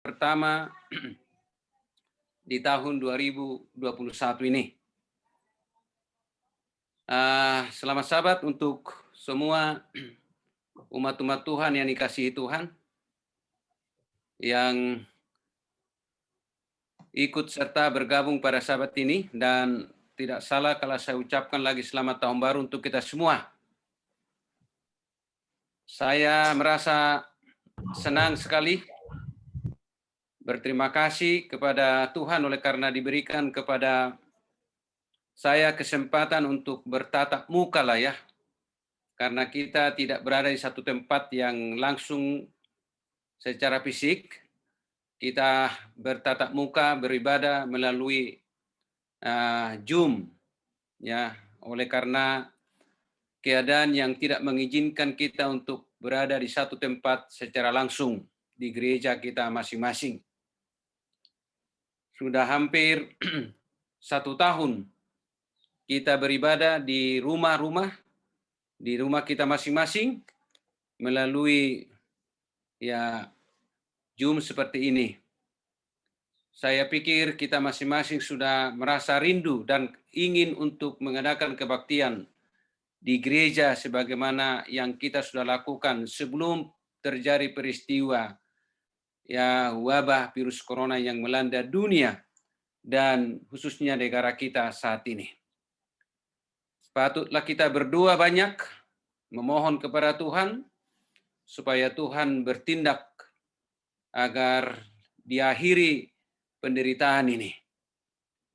pertama di tahun 2021 ini. Selamat Sabat untuk semua umat-umat Tuhan yang dikasihi Tuhan, yang ikut serta bergabung pada Sabat ini, dan tidak salah kalau saya ucapkan lagi selamat tahun baru untuk kita semua. Saya merasa senang sekali, berterima kasih kepada Tuhan oleh karena diberikan kepada saya kesempatan untuk bertatap muka lah ya, karena kita tidak berada di satu tempat yang langsung secara fisik, kita bertatap muka beribadah melalui Zoom, ya, oleh karena keadaan yang tidak mengizinkan kita untuk berada di satu tempat secara langsung di gereja kita masing-masing. Sudah hampir 1 tahun kita beribadah di rumah-rumah, di rumah kita masing-masing melalui ya Zoom seperti ini. Saya pikir kita masing-masing sudah merasa rindu dan ingin untuk mengadakan kebaktian di gereja sebagaimana yang kita sudah lakukan sebelum terjadi peristiwa ya wabah virus corona yang melanda dunia dan khususnya negara kita saat ini. Patutlah kita berdoa banyak, memohon kepada Tuhan supaya Tuhan bertindak agar diakhiri penderitaan ini,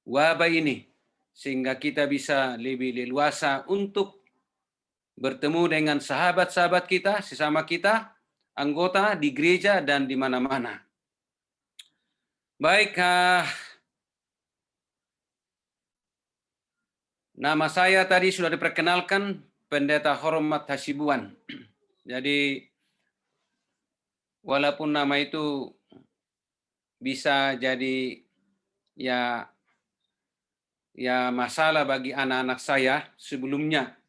wabah ini, sehingga kita bisa lebih leluasa untuk bertemu dengan sahabat-sahabat kita, sesama kita, anggota di gereja dan di mana-mana. Baik, nama saya tadi sudah diperkenalkan, Pendeta Hormat Hasibuan. Jadi, walaupun nama itu bisa jadi ya masalah bagi anak-anak saya sebelumnya,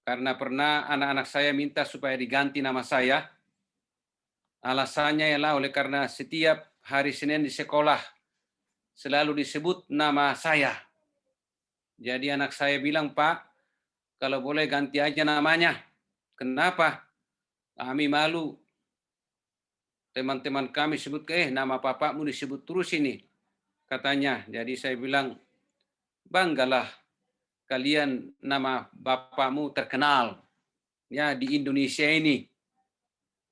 karena pernah anak-anak saya minta supaya diganti nama saya. Alasannya ialah oleh karena setiap hari Senin di sekolah selalu disebut nama saya. Jadi anak saya bilang, Pak, kalau boleh ganti aja namanya. Kenapa? Kami malu. Teman-teman kami sebut, nama bapakmu disebut terus ini, katanya. Jadi saya bilang, banggalah kalian nama bapakmu terkenal. Ya, di Indonesia ini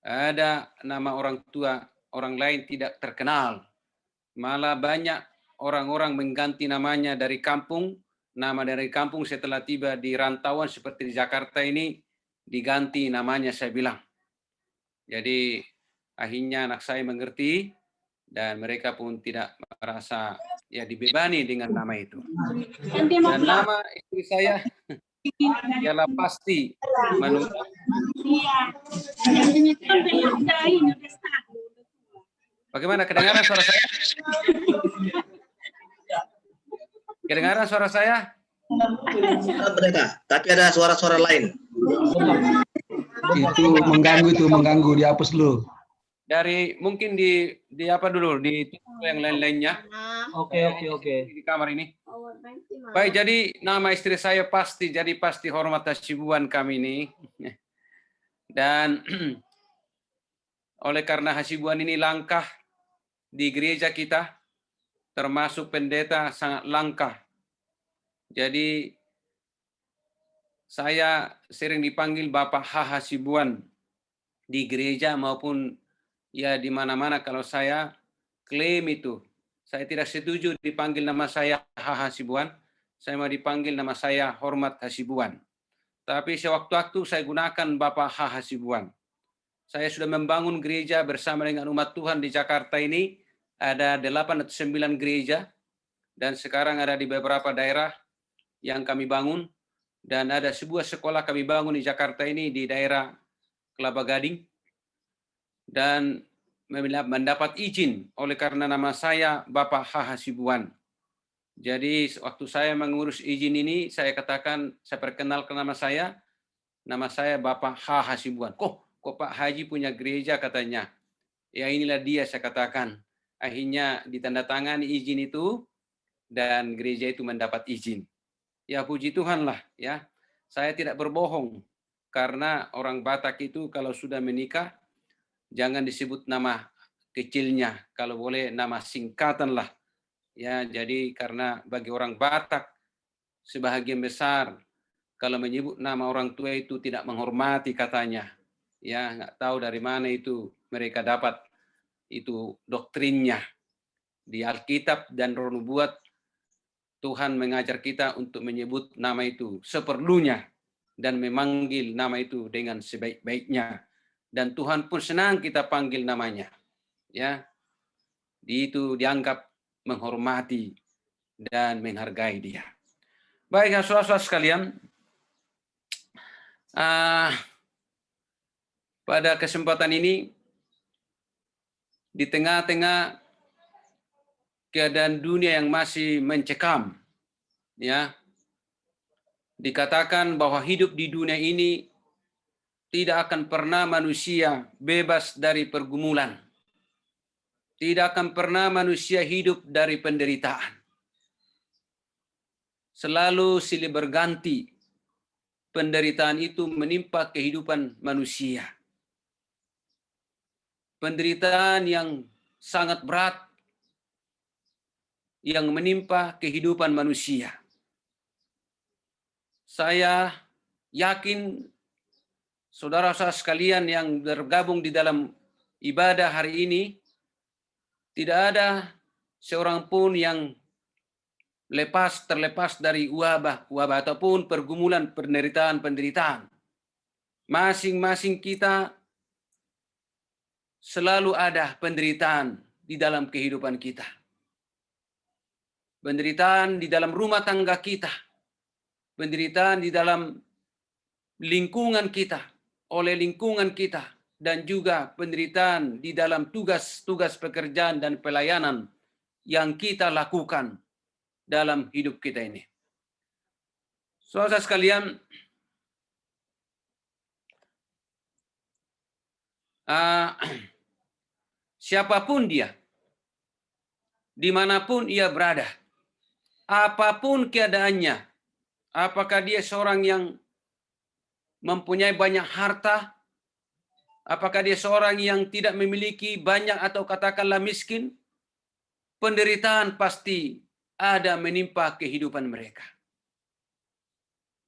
ada nama orang tua orang lain tidak terkenal. Malah banyak orang-orang mengganti namanya dari kampung. Nama dari kampung setelah tiba di rantauan seperti di Jakarta ini diganti namanya, saya bilang. Jadi akhirnya anak saya mengerti dan mereka pun tidak merasa ya dibebani dengan nama itu. Dan nama istri saya ialah Pasti Manuta. Bagaimana kedengaran suara saya? Kedengaran suara saya? Tapi ada suara-suara lain. Itu mengganggu, dihapus dulu. Dari mungkin di apa dulu, di yang lain-lainnya. Oke. Di kamar ini. Baik, jadi nama istri saya Pasti, jadi Pasti Hormat Hasibuan kami ini. Dan oleh karena Hasibuan ini langkah di gereja kita, termasuk pendeta sangat langka. Jadi saya sering dipanggil Bapak H. Hasibuan di gereja maupun ya di mana-mana. Kalau saya klaim itu, saya tidak setuju dipanggil nama saya H. Hasibuan, saya mau dipanggil nama saya Hormat Hasibuan. Tapi sewaktu-waktu saya gunakan Bapak H. Hasibuan. Saya sudah membangun gereja bersama dengan umat Tuhan di Jakarta ini, ada 8 atau 9 gereja, dan sekarang ada di beberapa daerah yang kami bangun, dan ada sebuah sekolah kami bangun di Jakarta ini di daerah Kelapa Gading, dan mendapat izin oleh karena nama saya Bapak H. Hasibuan. Jadi waktu saya mengurus izin ini, saya katakan, saya perkenalkan nama saya Bapak H. Hasibuan. Kok Pak Haji punya gereja, katanya. Ya inilah dia saya katakan. Akhirnya ditandatangani izin itu dan gereja itu mendapat izin. Ya puji Tuhan lah ya. Saya tidak berbohong karena orang Batak itu kalau sudah menikah jangan disebut nama kecilnya, kalau boleh nama singkatan lah. Ya, jadi karena bagi orang Batak sebahagian besar kalau menyebut nama orang tua itu tidak menghormati katanya. Ya, nggak tahu dari mana itu mereka dapat itu doktrinnya. Di Alkitab dan Roh Nubuat Tuhan mengajar kita untuk menyebut nama itu seperlunya dan memanggil nama itu dengan sebaik-baiknya. Dan Tuhan pun senang kita panggil namanya. Ya, itu dianggap menghormati dan menghargai dia. Baik, saudara-saudara sekalian, pada kesempatan ini di tengah-tengah keadaan dunia yang masih mencekam, ya, dikatakan bahwa hidup di dunia ini tidak akan pernah manusia bebas dari pergumulan. Tidak akan pernah manusia hidup dari penderitaan. Selalu silih berganti penderitaan itu menimpa kehidupan manusia. Penderitaan yang sangat berat yang menimpa kehidupan manusia. Saya yakin saudara-saudara sekalian yang bergabung di dalam ibadah hari ini, tidak ada seorang pun yang terlepas dari wabah ataupun pergumulan penderitaan. Masing-masing kita selalu ada penderitaan di dalam kehidupan kita. Penderitaan di dalam rumah tangga kita. Penderitaan di dalam lingkungan kita, oleh lingkungan kita, dan juga penderitaan di dalam tugas-tugas pekerjaan dan pelayanan yang kita lakukan dalam hidup kita ini. Saudara sekalian, siapapun dia, dimanapun ia berada, apapun keadaannya, apakah dia seorang yang mempunyai banyak harta, apakah dia seorang yang tidak memiliki banyak atau katakanlah miskin, penderitaan pasti ada menimpa kehidupan mereka.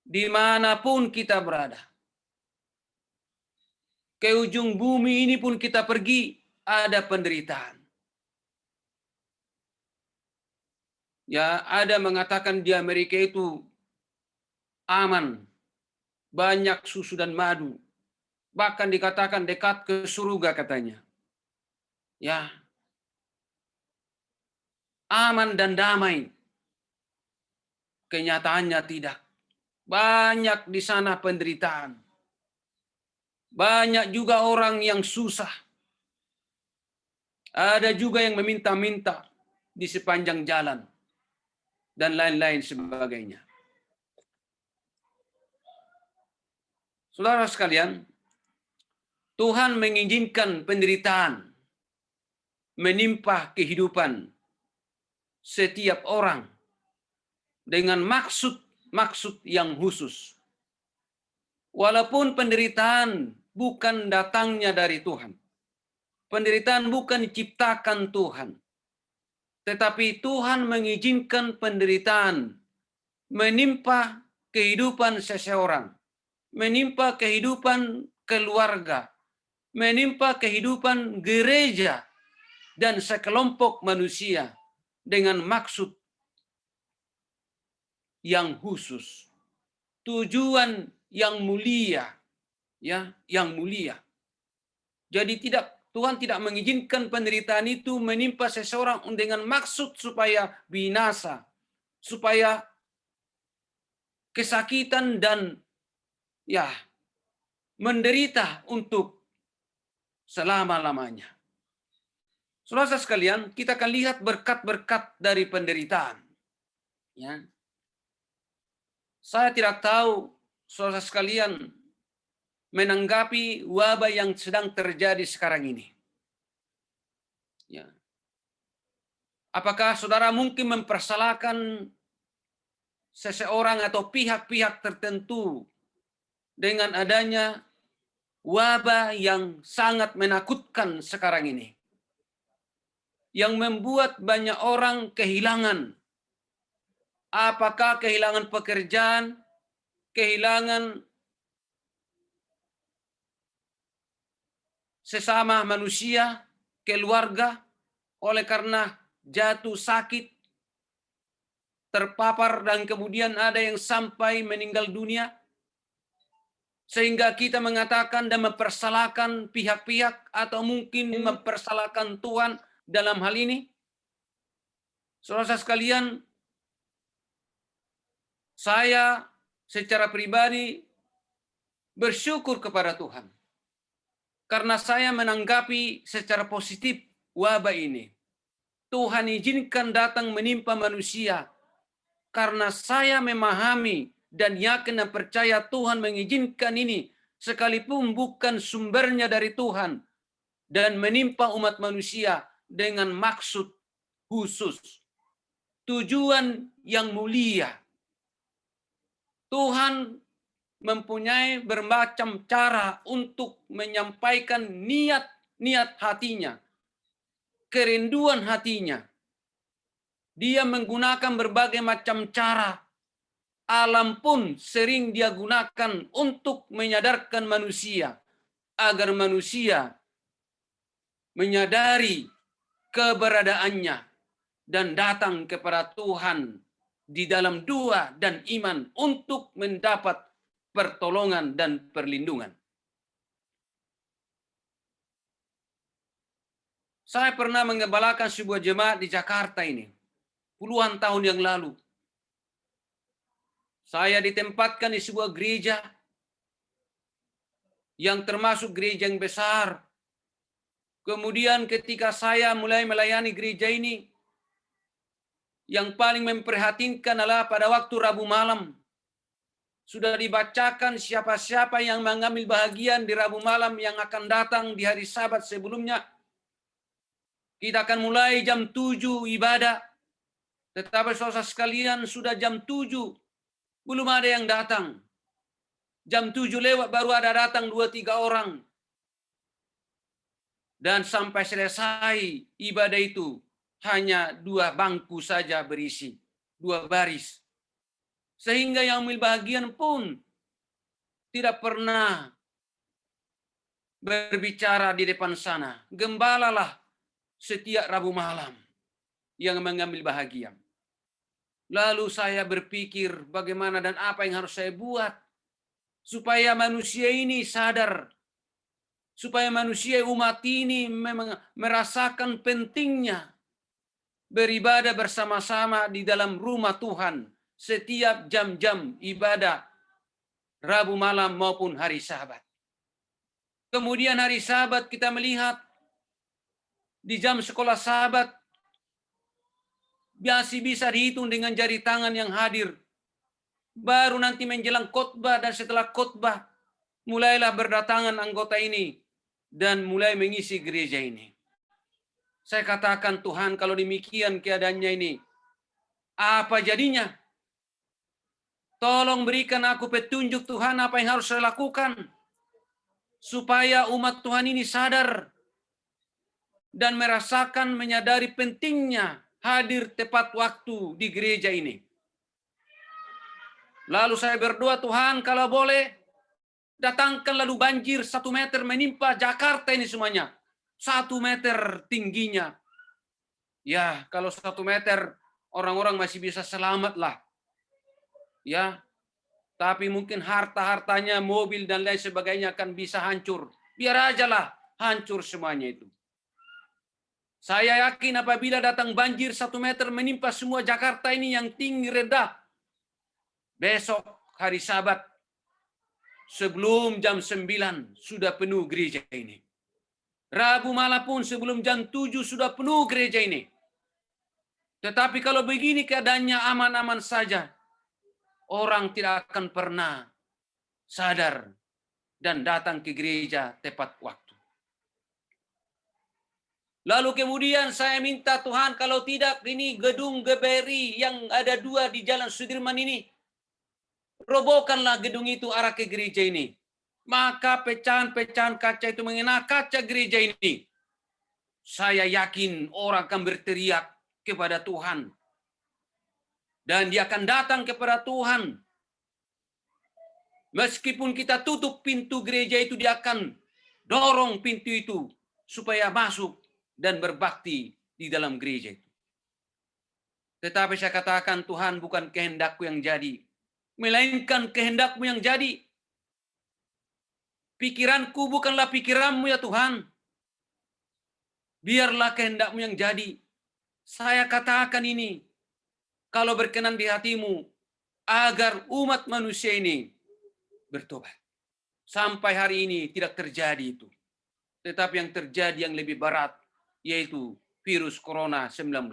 Dimanapun kita berada, ke ujung bumi ini pun kita pergi, ada penderitaan. Ya, ada mengatakan di Amerika itu aman, banyak susu dan madu, bahkan dikatakan dekat ke surga katanya. Ya, aman dan damai. Kenyataannya tidak. Banyak di sana penderitaan. Banyak juga orang yang susah. Ada juga yang meminta-minta di sepanjang jalan. Dan lain-lain sebagainya. Saudara sekalian, Tuhan mengizinkan penderitaan menimpa kehidupan setiap orang dengan maksud yang khusus. Walaupun penderitaan bukan datangnya dari Tuhan. Penderitaan bukan diciptakan Tuhan. Tetapi Tuhan mengizinkan penderitaan menimpa kehidupan seseorang, menimpa kehidupan keluarga, menimpa kehidupan gereja dan sekelompok manusia dengan maksud yang khusus, tujuan yang mulia, ya, yang mulia. Jadi Tuhan tidak mengizinkan penderitaan itu menimpa seseorang dengan maksud supaya binasa, supaya kesakitan dan ya menderita untuk selama-lamanya. Saudara sekalian, kita akan lihat berkat-berkat dari penderitaan. Ya. Saya tidak tahu saudara sekalian menanggapi wabah yang sedang terjadi sekarang ini. Ya. Apakah saudara mungkin mempersalahkan seseorang atau pihak-pihak tertentu dengan adanya wabah yang sangat menakutkan sekarang ini, yang membuat banyak orang kehilangan? Apakah kehilangan pekerjaan, kehilangan sesama manusia, keluarga, oleh karena jatuh sakit, terpapar, dan kemudian ada yang sampai meninggal dunia, sehingga kita mengatakan dan mempersalahkan pihak-pihak atau mungkin mempersalahkan Tuhan dalam hal ini? Saudara sekalian, saya secara pribadi bersyukur kepada Tuhan karena saya menanggapi secara positif wabah ini. Tuhan izinkan datang menimpa manusia karena saya memahami dan yakin dan percaya Tuhan mengizinkan ini sekalipun bukan sumbernya dari Tuhan dan menimpa umat manusia dengan maksud khusus, tujuan yang mulia. Tuhan mempunyai bermacam cara untuk menyampaikan niat hatinya, kerinduan hatinya. Dia menggunakan berbagai macam cara. Alam pun sering dia gunakan untuk menyadarkan manusia agar manusia menyadari keberadaannya dan datang kepada Tuhan di dalam doa dan iman untuk mendapat pertolongan dan perlindungan. Saya pernah mengembalakan sebuah jemaat di Jakarta ini puluhan tahun yang lalu. Saya ditempatkan di sebuah gereja yang termasuk gereja yang besar. Kemudian ketika saya mulai melayani gereja ini, yang paling memprihatinkan adalah pada waktu Rabu malam. Sudah dibacakan siapa-siapa yang mengambil bahagian di Rabu malam yang akan datang di hari Sabat sebelumnya. Kita akan mulai jam 7 ibadah. Tetapi saudara sekalian sudah jam 7. Belum ada yang datang. Jam 7 lewat baru ada datang 2-3 orang. Dan sampai selesai ibadah itu hanya 2 bangku saja berisi. 2 baris. Sehingga yang ambil bahagian pun tidak pernah berbicara di depan sana. Gembalalah setiap Rabu malam yang mengambil bahagian. Lalu saya berpikir bagaimana dan apa yang harus saya buat supaya manusia ini sadar, supaya manusia umat ini memang merasakan pentingnya beribadah bersama-sama di dalam rumah Tuhan setiap jam-jam ibadah Rabu malam maupun hari Sabat. Kemudian hari Sabat kita melihat di jam sekolah Sabat masih bisa dihitung dengan jari tangan yang hadir. Baru nanti menjelang khotbah dan setelah khotbah mulailah berdatangan anggota ini dan mulai mengisi gereja ini. Saya katakan, Tuhan, kalau demikian keadaannya ini, apa jadinya? Tolong berikan aku petunjuk, Tuhan, apa yang harus saya lakukan supaya umat Tuhan ini sadar dan merasakan, menyadari pentingnya hadir tepat waktu di gereja ini. Lalu saya berdoa, Tuhan, kalau boleh datangkan lalu banjir 1 meter menimpa Jakarta ini semuanya. 1 meter tingginya. Ya, kalau 1 meter orang-orang masih bisa selamat lah. Ya, tapi mungkin harta-hartanya, mobil dan lain sebagainya akan bisa hancur. Biar aja lah hancur semuanya itu. Saya yakin apabila datang banjir 1 meter menimpa semua Jakarta ini yang tinggi rendah, besok hari Sabat sebelum jam 9 sudah penuh gereja ini. Rabu malam pun sebelum jam 7 sudah penuh gereja ini. Tetapi kalau begini keadaannya aman-aman saja, orang tidak akan pernah sadar dan datang ke gereja tepat waktu. Lalu kemudian saya minta Tuhan, kalau tidak ini gedung GBRI yang ada 2 di Jalan Sudirman ini, robohkanlah gedung itu arah ke gereja ini. Maka pecahan-pecahan kaca itu mengenai kaca gereja ini. Saya yakin orang akan berteriak kepada Tuhan. Dan dia akan datang kepada Tuhan. Meskipun kita tutup pintu gereja itu, dia akan dorong pintu itu supaya masuk dan berbakti di dalam gereja itu. Tetapi saya katakan, Tuhan, bukan kehendakku yang jadi, melainkan kehendakmu yang jadi. Pikiranku bukanlah pikiranmu ya Tuhan. Biarlah kehendakmu yang jadi. Saya katakan ini, kalau berkenan di hatimu, agar umat manusia ini bertobat. Sampai hari ini tidak terjadi itu. Tetapi yang terjadi yang lebih berat, yaitu virus corona 19.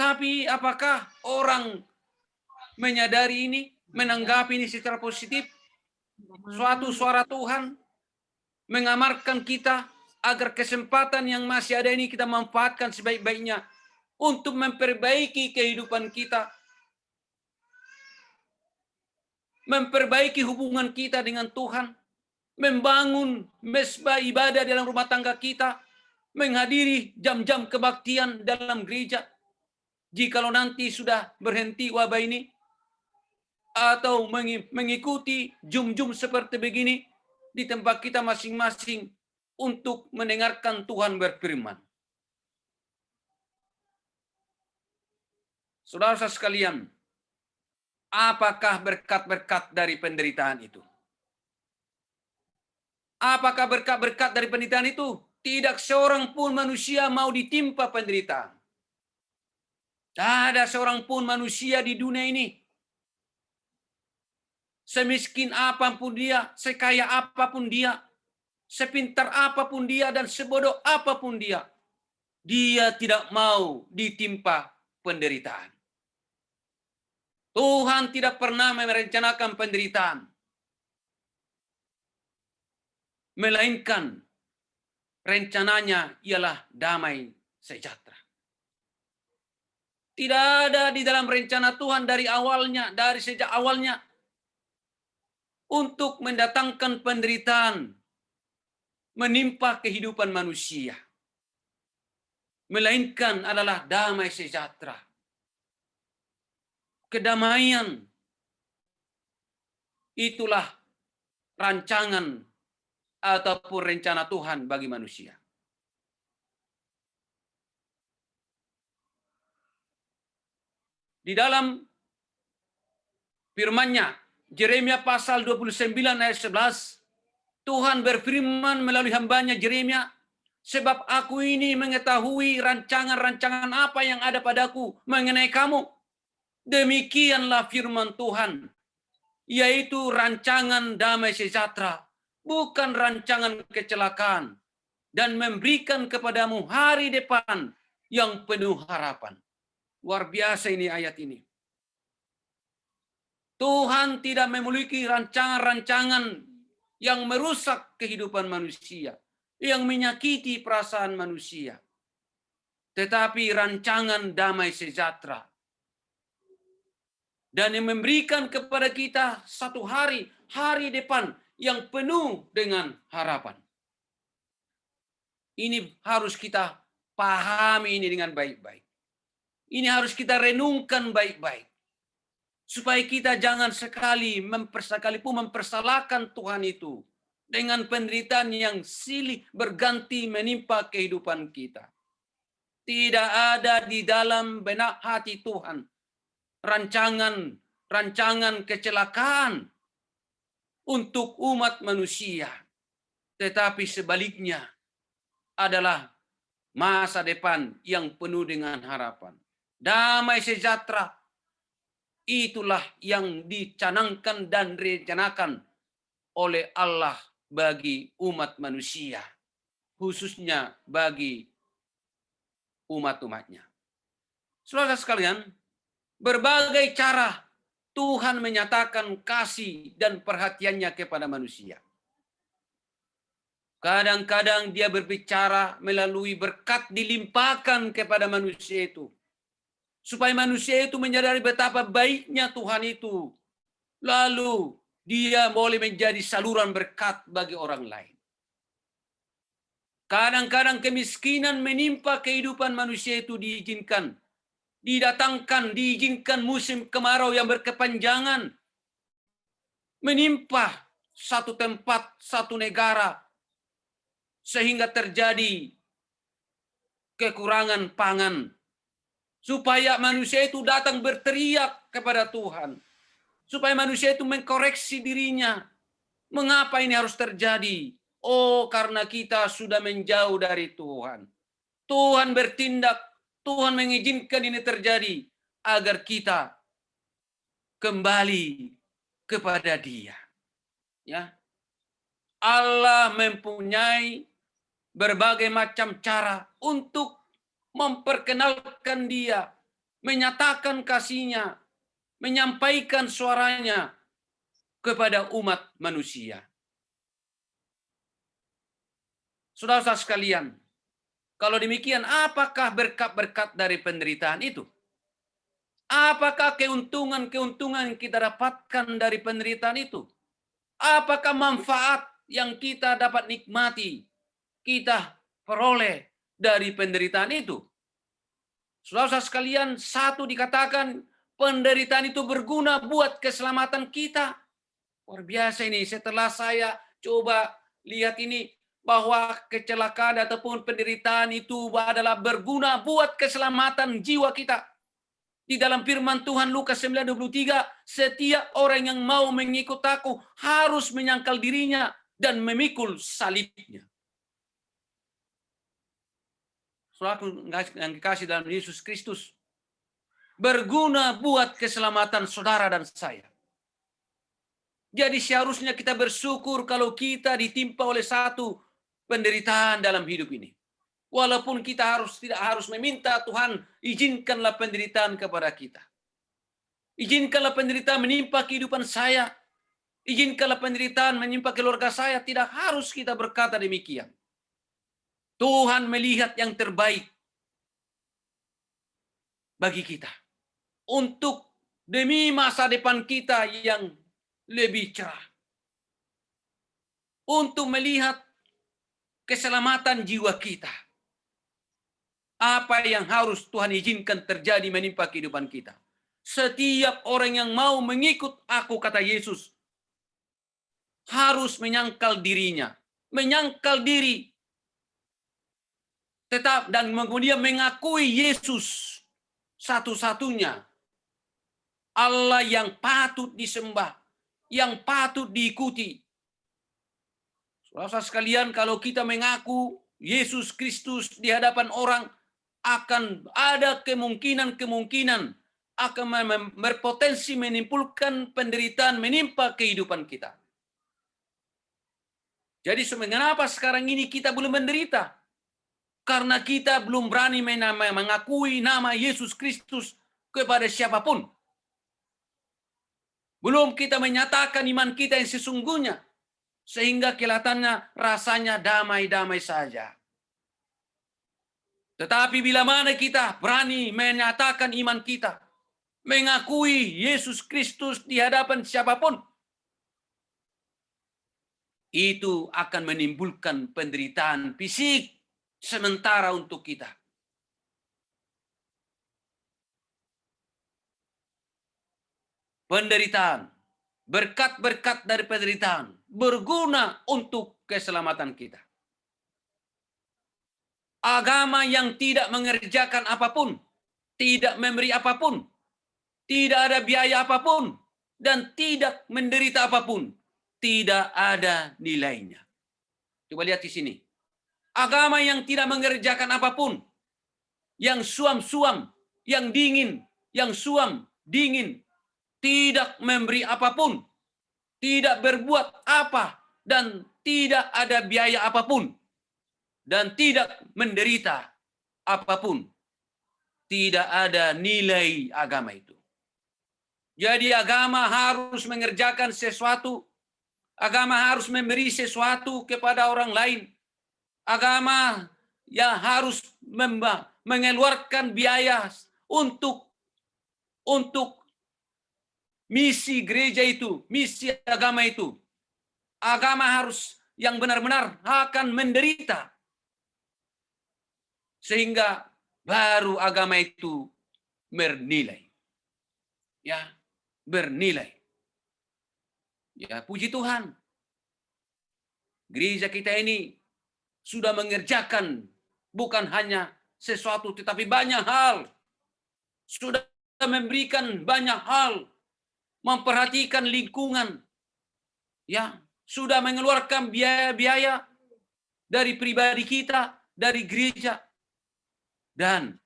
Tapi apakah orang menyadari ini, menanggapi ini secara positif? Suatu suara Tuhan mengamarkan kita agar kesempatan yang masih ada ini kita manfaatkan sebaik-baiknya untuk memperbaiki kehidupan kita, memperbaiki hubungan kita dengan Tuhan, membangun mesbah ibadah dalam rumah tangga kita, menghadiri jam-jam kebaktian dalam gereja. Jikalau nanti sudah berhenti wabah ini, atau mengikuti jum-jum seperti begini di tempat kita masing-masing untuk mendengarkan Tuhan berfirman. Saudara sekalian, apakah berkat-berkat dari penderitaan itu? Apakah berkat-berkat dari penderitaan itu? Tidak seorang pun manusia mau ditimpa penderitaan. Tak ada seorang pun manusia di dunia ini, semiskin apapun dia, sekaya apapun dia, sepintar apapun dia, dan sebodoh apapun dia, dia tidak mau ditimpa penderitaan. Tuhan tidak pernah merencanakan penderitaan, melainkan rencananya ialah damai sejahtera. Tidak ada di dalam rencana Tuhan dari awalnya, dari sejak awalnya, untuk mendatangkan penderitaan menimpa kehidupan manusia, melainkan adalah damai sejahtera. Kedamaian, itulah rancangan ataupun rencana Tuhan bagi manusia. Di dalam firman-Nya, Yeremia pasal 29 ayat 11, Tuhan berfirman melalui hamba-Nya Yeremia, sebab aku ini mengetahui rancangan-rancangan apa yang ada padaku mengenai kamu. Demikianlah firman Tuhan, yaitu rancangan damai sejahtera, bukan rancangan kecelakaan, dan memberikan kepadamu hari depan yang penuh harapan. Luar biasa ini ayat ini. Tuhan tidak memiliki rancangan-rancangan yang merusak kehidupan manusia, yang menyakiti perasaan manusia. Tetapi rancangan damai sejahtera. Dan yang memberikan kepada kita satu hari depan yang penuh dengan harapan. Ini harus kita pahami ini dengan baik-baik. Ini harus kita renungkan baik-baik. Supaya kita jangan sekalipun mempersalahkan Tuhan itu dengan penderitaan yang silih berganti menimpa kehidupan kita. Tidak ada di dalam benak hati Tuhan rancangan kecelakaan untuk umat manusia. Tetapi sebaliknya adalah masa depan yang penuh dengan harapan. Damai sejahtera, itulah yang dicanangkan dan direncanakan oleh Allah bagi umat manusia, khususnya bagi umat-umatnya. Saudara sekalian, berbagai cara Tuhan menyatakan kasih dan perhatiannya kepada manusia. Kadang-kadang dia berbicara melalui berkat dilimpahkan kepada manusia itu. Supaya manusia itu menyadari betapa baiknya Tuhan itu. Lalu dia boleh menjadi saluran berkat bagi orang lain. Kadang-kadang kemiskinan menimpa kehidupan manusia itu diizinkan. Diizinkan musim kemarau yang berkepanjangan. Menimpa satu tempat, satu negara. Sehingga terjadi kekurangan pangan. Supaya manusia itu datang berteriak kepada Tuhan. Supaya manusia itu mengkoreksi dirinya. Mengapa ini harus terjadi? Oh, karena kita sudah menjauh dari Tuhan. Tuhan bertindak, Tuhan mengizinkan ini terjadi agar kita kembali kepada Dia. Ya. Allah mempunyai berbagai macam cara untuk memperkenalkan Dia, menyatakan kasih-Nya, menyampaikan suaranya kepada umat manusia. Saudara-saudara sekalian, kalau demikian, apakah berkat-berkat dari penderitaan itu? Apakah keuntungan-keuntungan yang kita dapatkan dari penderitaan itu? Apakah manfaat yang kita dapat nikmati, kita peroleh dari penderitaan itu? Saudara-saudara sekalian, satu dikatakan penderitaan itu berguna buat keselamatan kita. Luar biasa ini, setelah saya coba lihat ini, bahwa kecelakaan ataupun penderitaan itu adalah berguna buat keselamatan jiwa kita. Di dalam firman Tuhan Lukas 9:23, setiap orang yang mau mengikut aku harus menyangkal dirinya dan memikul salibnya. Saudara yang dikasih dalam Yesus Kristus, berguna buat keselamatan saudara dan saya. Jadi seharusnya kita bersyukur kalau kita ditimpa oleh satu penderitaan dalam hidup ini. Walaupun kita tidak harus meminta Tuhan, izinkanlah penderitaan kepada kita. Izinkanlah penderitaan menimpa kehidupan saya. Izinkanlah penderitaan menimpa keluarga saya. Tidak harus kita berkata demikian. Tuhan melihat yang terbaik bagi kita. Untuk demi masa depan kita yang lebih cerah. Untuk melihat keselamatan jiwa kita. Apa yang harus Tuhan izinkan terjadi menimpa kehidupan kita. Setiap orang yang mau mengikut aku, kata Yesus, harus menyangkal dirinya. Menyangkal diri. Tetap dan kemudian mengakui Yesus satu-satunya. Allah yang patut disembah. Yang patut diikuti. Saudara sekalian, kalau kita mengaku Yesus Kristus di hadapan orang, akan ada kemungkinan akan berpotensi menimbulkan penderitaan menimpa kehidupan kita. Jadi mengapa sekarang ini kita belum menderita? Karena kita belum berani mengakui nama Yesus Kristus kepada siapapun. Belum kita menyatakan iman kita yang sesungguhnya. Sehingga kelihatannya rasanya damai-damai saja. Tetapi bila mana kita berani menyatakan iman kita, mengakui Yesus Kristus di hadapan siapapun, itu akan menimbulkan penderitaan fisik sementara untuk kita. Penderitaan, berkat-berkat dari penderitaan, berguna untuk keselamatan kita. Agama yang tidak mengerjakan apapun, tidak memberi apapun, tidak ada biaya apapun, dan tidak menderita apapun, tidak ada nilainya. Coba lihat di sini. Agama yang tidak mengerjakan apapun, yang suam-suam, yang dingin, tidak memberi apapun, tidak berbuat apa, dan tidak ada biaya apapun. Dan tidak menderita apapun. Tidak ada nilai agama itu. Jadi agama harus mengerjakan sesuatu. Agama harus memberi sesuatu kepada orang lain. agama yang harus mengeluarkan biaya untuk misi gereja itu, misi agama itu. Agama harus yang benar-benar akan menderita. Sehingga baru agama itu bernilai. Ya, bernilai. Ya, puji Tuhan. Gereja kita ini sudah mengerjakan bukan hanya sesuatu tetapi banyak hal. Sudah memberikan banyak hal, memperhatikan lingkungan. Ya, sudah mengeluarkan biaya-biaya dari pribadi kita, dari gereja. Dan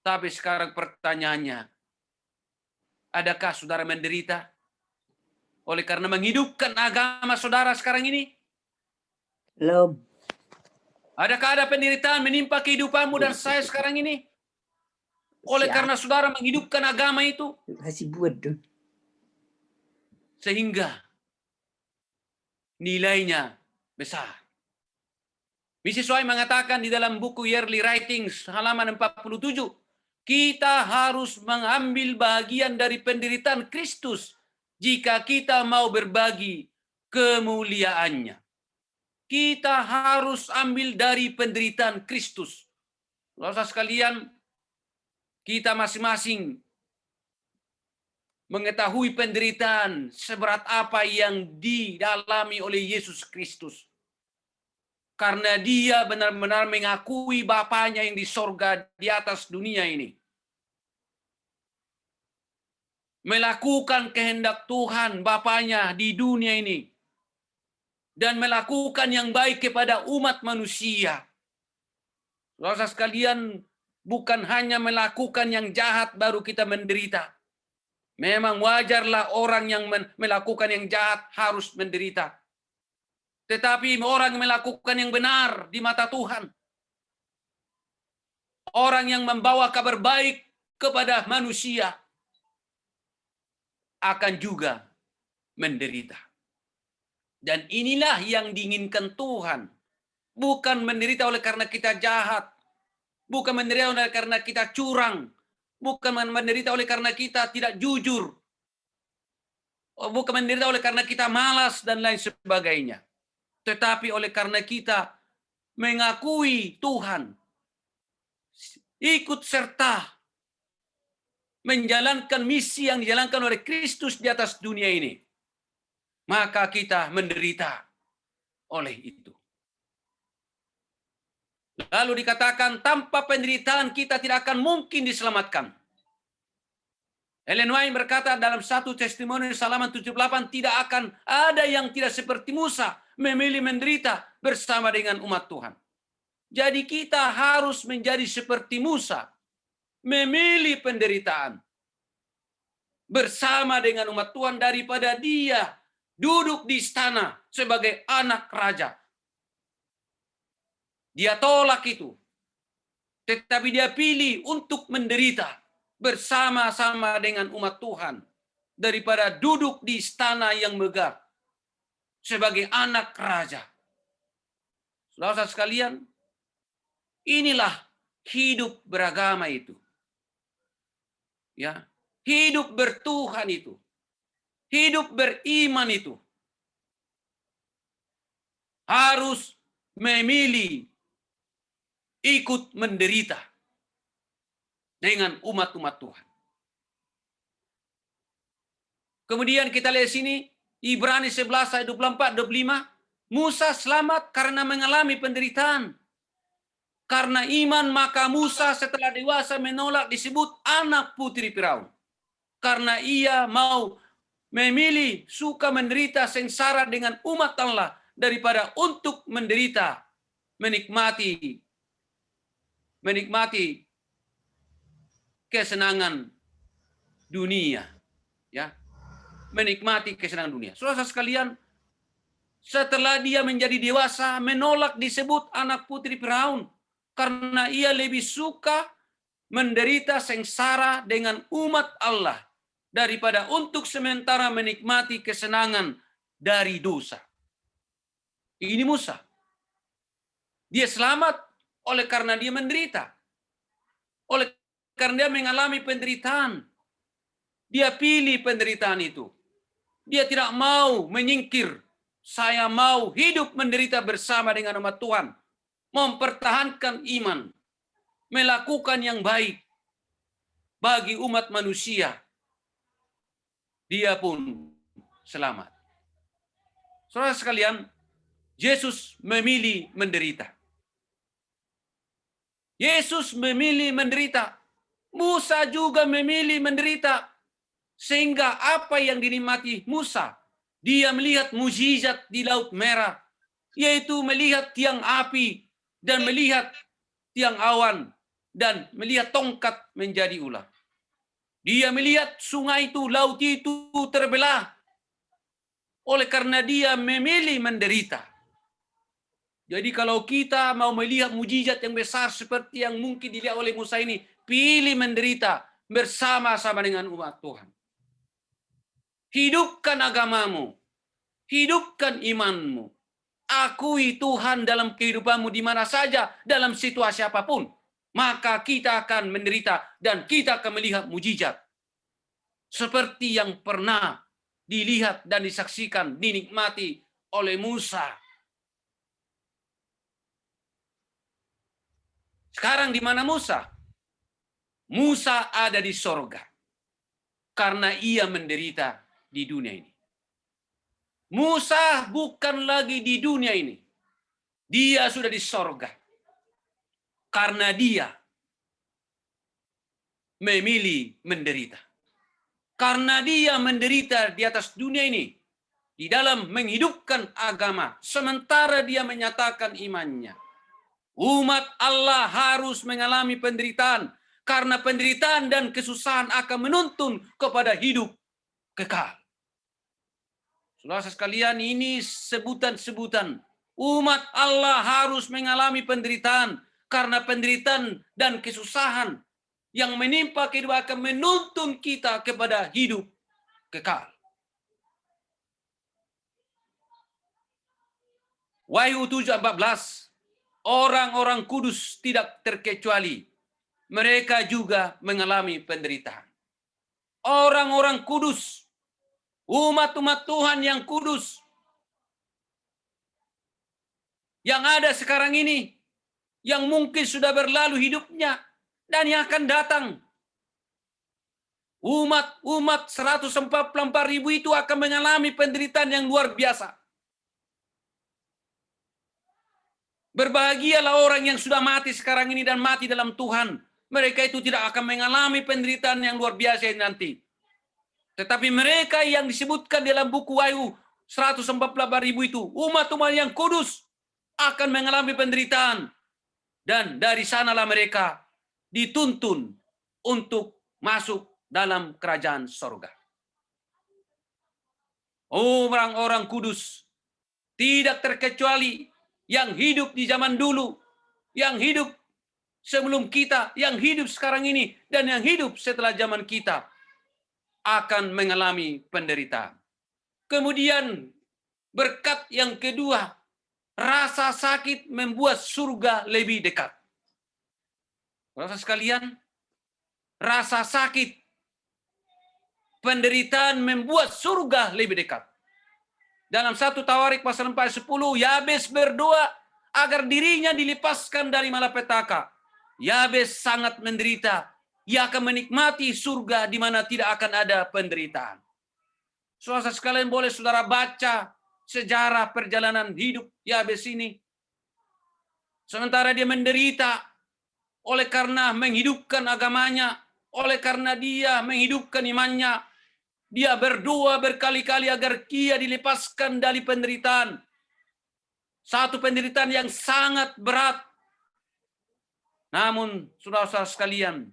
tapi sekarang pertanyaannya, adakah saudara menderita oleh karena menghidupkan agama saudara sekarang ini? Belum. Adakah ada penderitaan menimpa kehidupanmu dan saya sekarang ini? Oleh karena saudara menghidupkan agama itu? Masih buat dong. Sehingga nilainya besar. Misi Soai mengatakan di dalam buku Yearly Writings halaman 47, kita harus mengambil bagian dari penderitaan Kristus jika kita mau berbagi kemuliaannya. Kita harus ambil dari penderitaan Kristus. Saudara sekalian, kita masing-masing mengetahui penderitaan seberat apa yang dialami oleh Yesus Kristus. Karena dia benar-benar mengakui Bapanya yang di sorga di atas dunia ini. Melakukan kehendak Tuhan Bapanya di dunia ini. Dan melakukan yang baik kepada umat manusia. Saudara sekalian, bukan hanya melakukan yang jahat baru kita menderita. Memang wajarlah orang yang melakukan yang jahat harus menderita. Tetapi orang yang melakukan yang benar di mata Tuhan. Orang yang membawa kabar baik kepada manusia akan juga menderita. Dan inilah yang diinginkan Tuhan. Bukan menderita oleh karena kita jahat. Bukan menderita oleh karena kita curang. Bukan menderita oleh karena kita tidak jujur. Bukan menderita oleh karena kita malas dan lain sebagainya. Tetapi oleh karena kita mengakui Tuhan. Ikut serta menjalankan misi yang dijalankan oleh Kristus di atas dunia ini. Maka kita menderita oleh itu. Lalu dikatakan tanpa penderitaan kita tidak akan mungkin diselamatkan. Ellen White berkata dalam satu testimoni halaman 78, tidak akan ada yang tidak seperti Musa memilih menderita bersama dengan umat Tuhan. Jadi kita harus menjadi seperti Musa, memilih penderitaan bersama dengan umat Tuhan daripada dia duduk di istana sebagai anak raja. Dia tolak itu. Tetapi dia pilih untuk menderita bersama-sama dengan umat Tuhan daripada duduk di istana yang megah sebagai anak raja. Saudara sekalian, inilah hidup beragama itu. Ya, hidup bertuhan itu. Hidup beriman itu harus memilih ikut menderita dengan umat-umat Tuhan. Kemudian kita lihat sini Ibrani 11 ayat 24 25, Musa selamat karena mengalami penderitaan. Karena iman maka Musa setelah dewasa menolak disebut anak putri Firaun. Karena ia mau memilih suka menderita sengsara dengan umat Allah daripada untuk menderita menikmati kesenangan dunia, ya. Menikmati kesenangan dunia. Saudara sekalian, setelah dia menjadi dewasa menolak disebut anak putri Firaun karena ia lebih suka menderita sengsara dengan umat Allah daripada untuk sementara menikmati kesenangan dari dosa. Ini Musa. Dia selamat oleh karena dia menderita. Oleh karena dia mengalami penderitaan. Dia pilih penderitaan itu. Dia tidak mau menyingkir. Saya mau hidup menderita bersama dengan umat Tuhan. Mempertahankan iman. Melakukan yang baik bagi umat manusia. Dia pun selamat. Saudara sekalian, Yesus memilih menderita. Yesus memilih menderita. Musa juga memilih menderita. Sehingga apa yang dinikmati Musa, dia melihat mukjizat di Laut Merah, yaitu melihat tiang api dan melihat tiang awan dan melihat tongkat menjadi ular. Dia melihat sungai itu, laut itu terbelah. Oleh karena dia memilih menderita. Jadi kalau kita mau melihat mukjizat yang besar seperti yang mungkin dilihat oleh Musa ini, pilih menderita bersama-sama dengan umat Tuhan. Hidupkan agamamu, hidupkan imanmu. Akui Tuhan dalam kehidupanmu di mana saja, dalam situasi apapun. Maka kita akan menderita dan kita akan melihat mukjizat. Seperti yang pernah dilihat dan disaksikan, dinikmati oleh Musa. Sekarang di mana Musa? Musa ada di sorga. Karena ia menderita di dunia ini. Musa bukan lagi di dunia ini. Dia sudah di sorga. Karena dia memilih menderita. Karena dia menderita di atas dunia ini. Di dalam menghidupkan agama. Sementara dia menyatakan imannya. Umat Allah harus mengalami penderitaan. Karena penderitaan dan kesusahan akan menuntun kepada hidup kekal. Saudara sekalian, ini sebutan-sebutan. Umat Allah harus mengalami penderitaan. Karena penderitaan dan kesusahan yang menimpa kehidupan akan menuntun kita kepada hidup kekal. Wahyu 7:14. Orang-orang kudus tidak terkecuali. Mereka juga mengalami penderitaan. Orang-orang kudus. Umat-umat Tuhan yang kudus. Yang ada sekarang ini. Yang mungkin sudah berlalu hidupnya. Dan yang akan datang. Umat 144.000 itu akan mengalami penderitaan yang luar biasa. Berbahagialah orang yang sudah mati sekarang ini dan mati dalam Tuhan. Mereka itu tidak akan mengalami penderitaan yang luar biasa nanti. Tetapi mereka yang disebutkan dalam buku Wahyu 144.000 itu, umat-umat yang kudus akan mengalami penderitaan. Dan dari sanalah mereka dituntun untuk masuk dalam kerajaan sorga. Orang-orang kudus tidak terkecuali yang hidup di zaman dulu, yang hidup sebelum kita, yang hidup sekarang ini, dan yang hidup setelah zaman kita akan mengalami penderitaan. Kemudian berkat yang kedua, rasa sakit membuat surga lebih dekat. Saudara sekalian, rasa sakit, penderitaan membuat surga lebih dekat. Dalam 1 Tawarik pasal 4:10, Yabes berdoa agar dirinya dilepaskan dari malapetaka. Yabes sangat menderita. Ia akan menikmati surga di mana tidak akan ada penderitaan. Saudara sekalian, boleh saudara baca sejarah perjalanan hidup Yabes ini. Sementara dia menderita oleh karena menghidupkan agamanya, oleh karena dia menghidupkan imannya, dia berdoa berkali-kali agar dia dilepaskan dari penderitaan. Satu penderitaan yang sangat berat. Namun, saudara-saudara sekalian,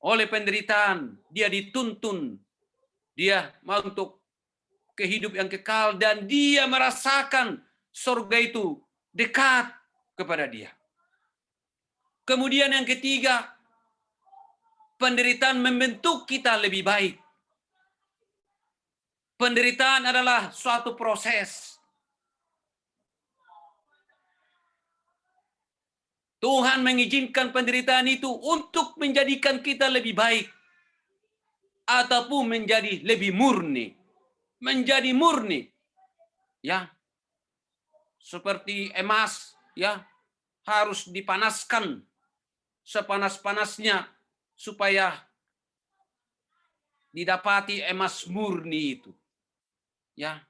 oleh penderitaan, dia dituntun. Dia mau untuk kehidup yang kekal dan dia merasakan surga itu dekat kepada dia. Kemudian yang ketiga, penderitaan membentuk kita lebih baik. Penderitaan adalah suatu proses. Tuhan mengizinkan penderitaan itu untuk menjadikan kita lebih baik ataupun menjadi lebih murni. Menjadi murni. Ya. Seperti emas, ya, harus dipanaskan sepanas-panasnya supaya didapati emas murni itu. Ya.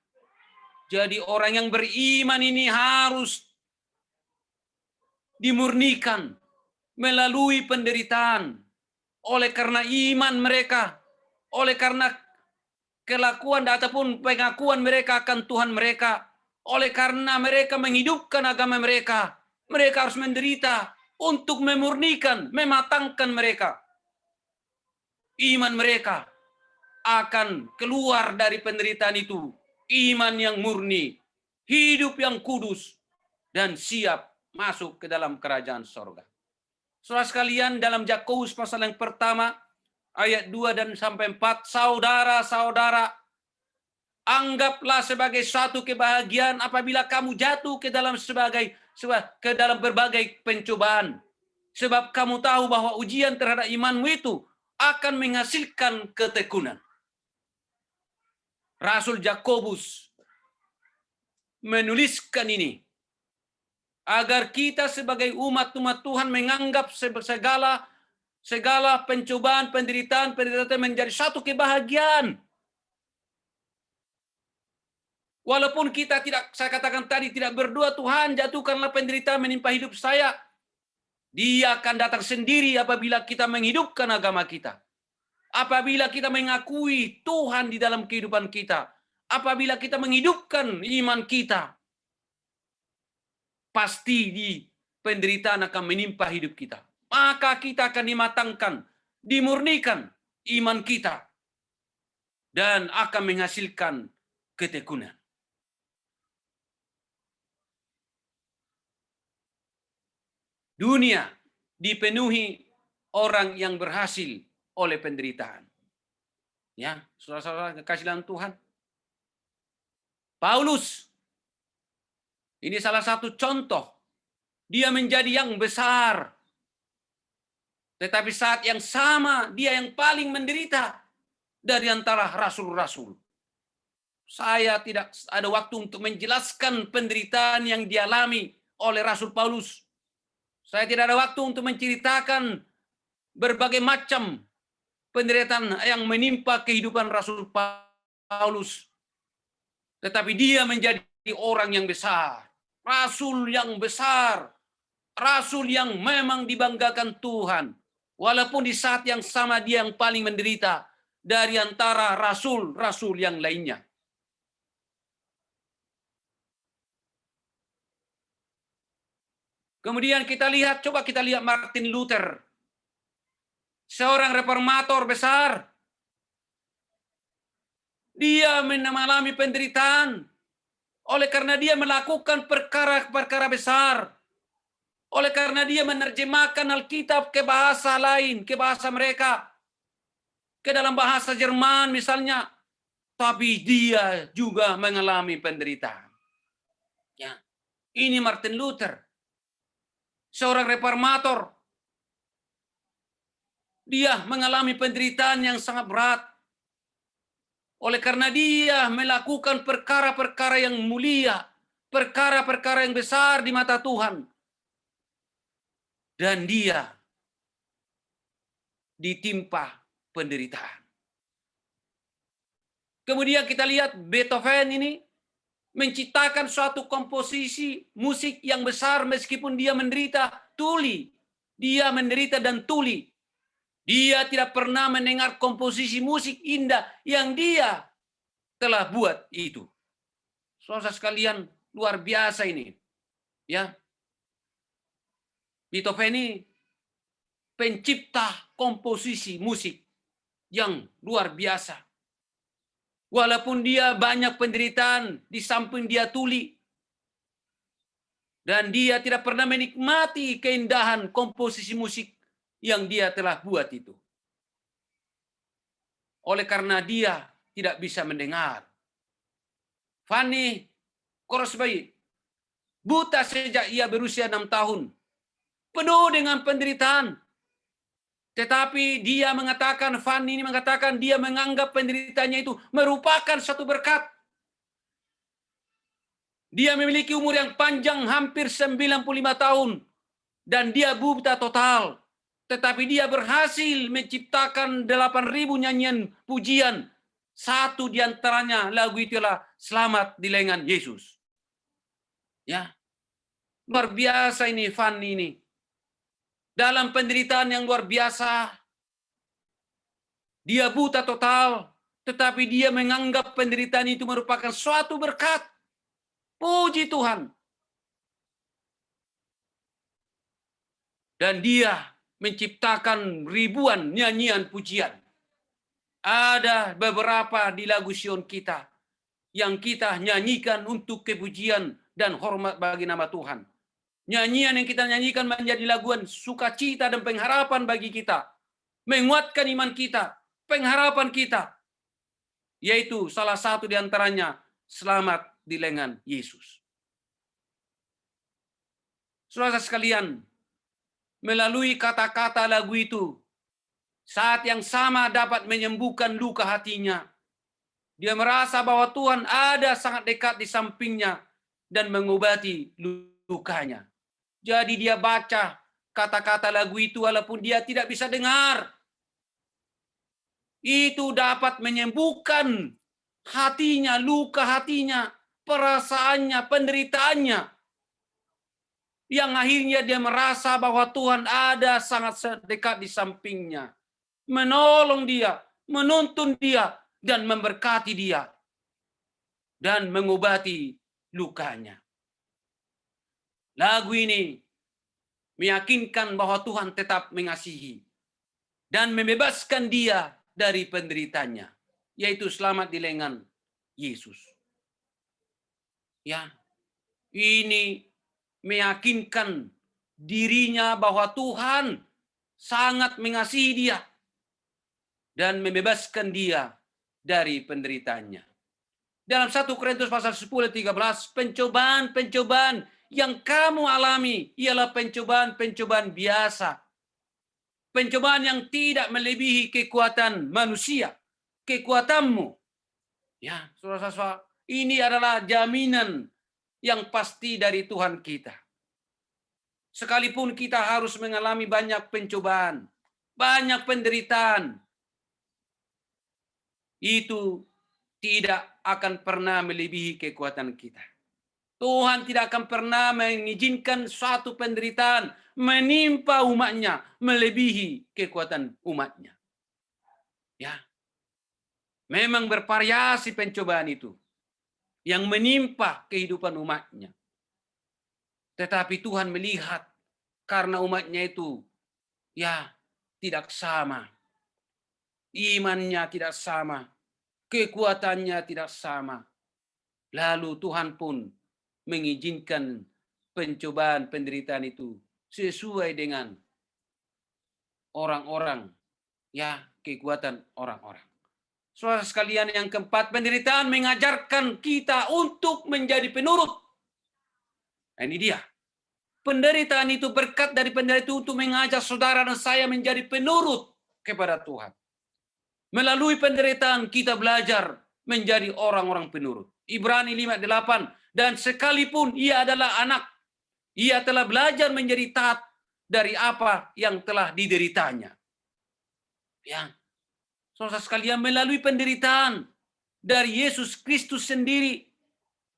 Jadi orang yang beriman ini harus dimurnikan melalui penderitaan. Oleh karena iman mereka, oleh karena kelakuan ataupun pengakuan mereka akan Tuhan mereka, oleh karena mereka menghidupkan agama mereka, mereka harus menderita untuk memurnikan, mematangkan mereka. Iman mereka akan keluar dari penderitaan itu. Iman yang murni, hidup yang kudus, dan siap masuk ke dalam kerajaan sorga. Saudara sekalian, dalam Yakobus pasal yang pertama, ayat 2 dan sampai 4, saudara-saudara, anggaplah sebagai suatu kebahagiaan apabila kamu jatuh ke dalam berbagai pencobaan. Sebab kamu tahu bahwa ujian terhadap imanmu itu akan menghasilkan ketekunan. Rasul Yakobus menuliskan ini agar kita sebagai umat-umat Tuhan menganggap segala pencobaan, penderitaan menjadi satu kebahagiaan. Walaupun kita tidak, saya katakan tadi, tidak berdoa, Tuhan jatuhkanlah penderitaan menimpa hidup saya. Dia akan datang sendiri apabila kita menghidupkan agama kita. Apabila kita mengakui Tuhan di dalam kehidupan kita. Apabila kita menghidupkan iman kita. Pasti di penderitaan akan menimpa hidup kita. Maka kita akan dimatangkan, dimurnikan iman kita. Dan akan menghasilkan ketekunan. Dunia dipenuhi orang yang berhasil oleh penderitaan. Ya, saudara-saudara kekasih dalam Tuhan. Paulus, ini salah satu contoh. Dia menjadi yang besar. Tetapi saat yang sama, dia yang paling menderita dari antara rasul-rasul. Saya tidak ada waktu untuk menjelaskan penderitaan yang dialami oleh Rasul Paulus. Saya tidak ada waktu untuk menceritakan berbagai macam penderitaan yang menimpa kehidupan Rasul Paulus. Tetapi dia menjadi orang yang besar. Rasul yang besar. Rasul yang memang dibanggakan Tuhan. Walaupun di saat yang sama dia yang paling menderita dari antara rasul-rasul yang lainnya. Kemudian coba kita lihat Martin Luther. Seorang reformator besar. Dia mengalami penderitaan. Oleh karena dia melakukan perkara-perkara besar. Oleh karena dia menerjemahkan Alkitab ke bahasa lain, ke bahasa mereka. Ke dalam bahasa Jerman misalnya. Tapi dia juga mengalami penderitaan. Ya. Ini Martin Luther. Seorang reformator. Dia mengalami penderitaan yang sangat berat. Oleh karena dia melakukan perkara-perkara yang mulia. Perkara-perkara yang besar di mata Tuhan. Dan dia ditimpa penderitaan. Kemudian kita lihat Beethoven ini menciptakan suatu komposisi musik yang besar meskipun dia menderita tuli. Dia menderita dan tuli. Dia tidak pernah mendengar komposisi musik indah yang dia telah buat itu. Saudara sekalian, luar biasa ini. Ya. Beethoven ini pencipta komposisi musik yang luar biasa. Walaupun dia banyak penderitaan di samping dia tuli. Dan dia tidak pernah menikmati keindahan komposisi musik yang dia telah buat itu. Oleh karena dia tidak bisa mendengar. Fanny Crosby buta sejak ia berusia 6 tahun. penuh dengan penderitaan. Tetapi dia mengatakan, Fanny ini mengatakan, dia menganggap penderitaannya itu merupakan satu berkat. Dia memiliki umur yang panjang, hampir 95 tahun. Dan dia buta total. Tetapi dia berhasil menciptakan 8.000 nyanyian pujian. Satu di antaranya lagu itulah Selamat di Lengan Yesus. Ya, luar biasa ini Fanny ini. Dalam penderitaan yang luar biasa, dia buta total, tetapi dia menganggap penderitaan itu merupakan suatu berkat. Puji Tuhan. Dan dia menciptakan ribuan nyanyian pujian. Ada beberapa di lagu Sion kita yang kita nyanyikan untuk kepujian dan hormat bagi nama Tuhan. Nyanyian yang kita nyanyikan menjadi laguan sukacita dan pengharapan bagi kita. Menguatkan iman kita, pengharapan kita. Yaitu salah satu di antaranya, Selamat di Lengan Yesus. Saudara sekalian, melalui kata-kata lagu itu, saat yang sama dapat menyembuhkan luka hatinya. Dia merasa bahwa Tuhan ada sangat dekat di sampingnya dan mengobati lukanya. Jadi dia baca kata-kata lagu itu walaupun dia tidak bisa dengar. Itu dapat menyembuhkan hatinya, luka hatinya, perasaannya, penderitaannya. Yang akhirnya dia merasa bahwa Tuhan ada sangat dekat di sampingnya. Menolong dia, menuntun dia, dan memberkati dia. Dan mengobati lukanya. Lagu ini meyakinkan bahwa Tuhan tetap mengasihi dan membebaskan dia dari penderitaannya, yaitu selamat di lengan Yesus. Ya, ini meyakinkan dirinya bahwa Tuhan sangat mengasihi dia dan membebaskan dia dari penderitaannya. Dalam 1 Korintus pasal 10:13, pencobaan-pencobaan yang kamu alami ialah pencobaan-pencobaan biasa. Pencobaan yang tidak melebihi kekuatan manusia, kekuatanmu. Ya, saudara-saudara, ini adalah jaminan yang pasti dari Tuhan kita. Sekalipun kita harus mengalami banyak pencobaan, banyak penderitaan, itu tidak akan pernah melebihi kekuatan kita. Tuhan tidak akan pernah mengizinkan suatu penderitaan menimpa umatnya melebihi kekuatan umatnya. Ya, memang bervariasi pencobaan itu yang menimpa kehidupan umatnya. Tetapi Tuhan melihat karena umatnya itu ya tidak sama. Imannya tidak sama. Kekuatannya tidak sama. Lalu Tuhan pun mengizinkan pencobaan penderitaan itu sesuai dengan orang-orang, ya kekuatan orang-orang. Saudara sekalian yang keempat, penderitaan mengajarkan kita untuk menjadi penurut. Nah, ini dia. Penderitaan itu berkat dari penderitaan itu untuk mengajak saudara dan saya menjadi penurut kepada Tuhan. Melalui penderitaan kita belajar menjadi orang-orang penurut. Ibrani 5:8, dan sekalipun ia adalah anak, ia telah belajar menjadi taat dari apa yang telah dideritanya. Ya, saudara sekalian, melalui penderitaan dari Yesus Kristus sendiri,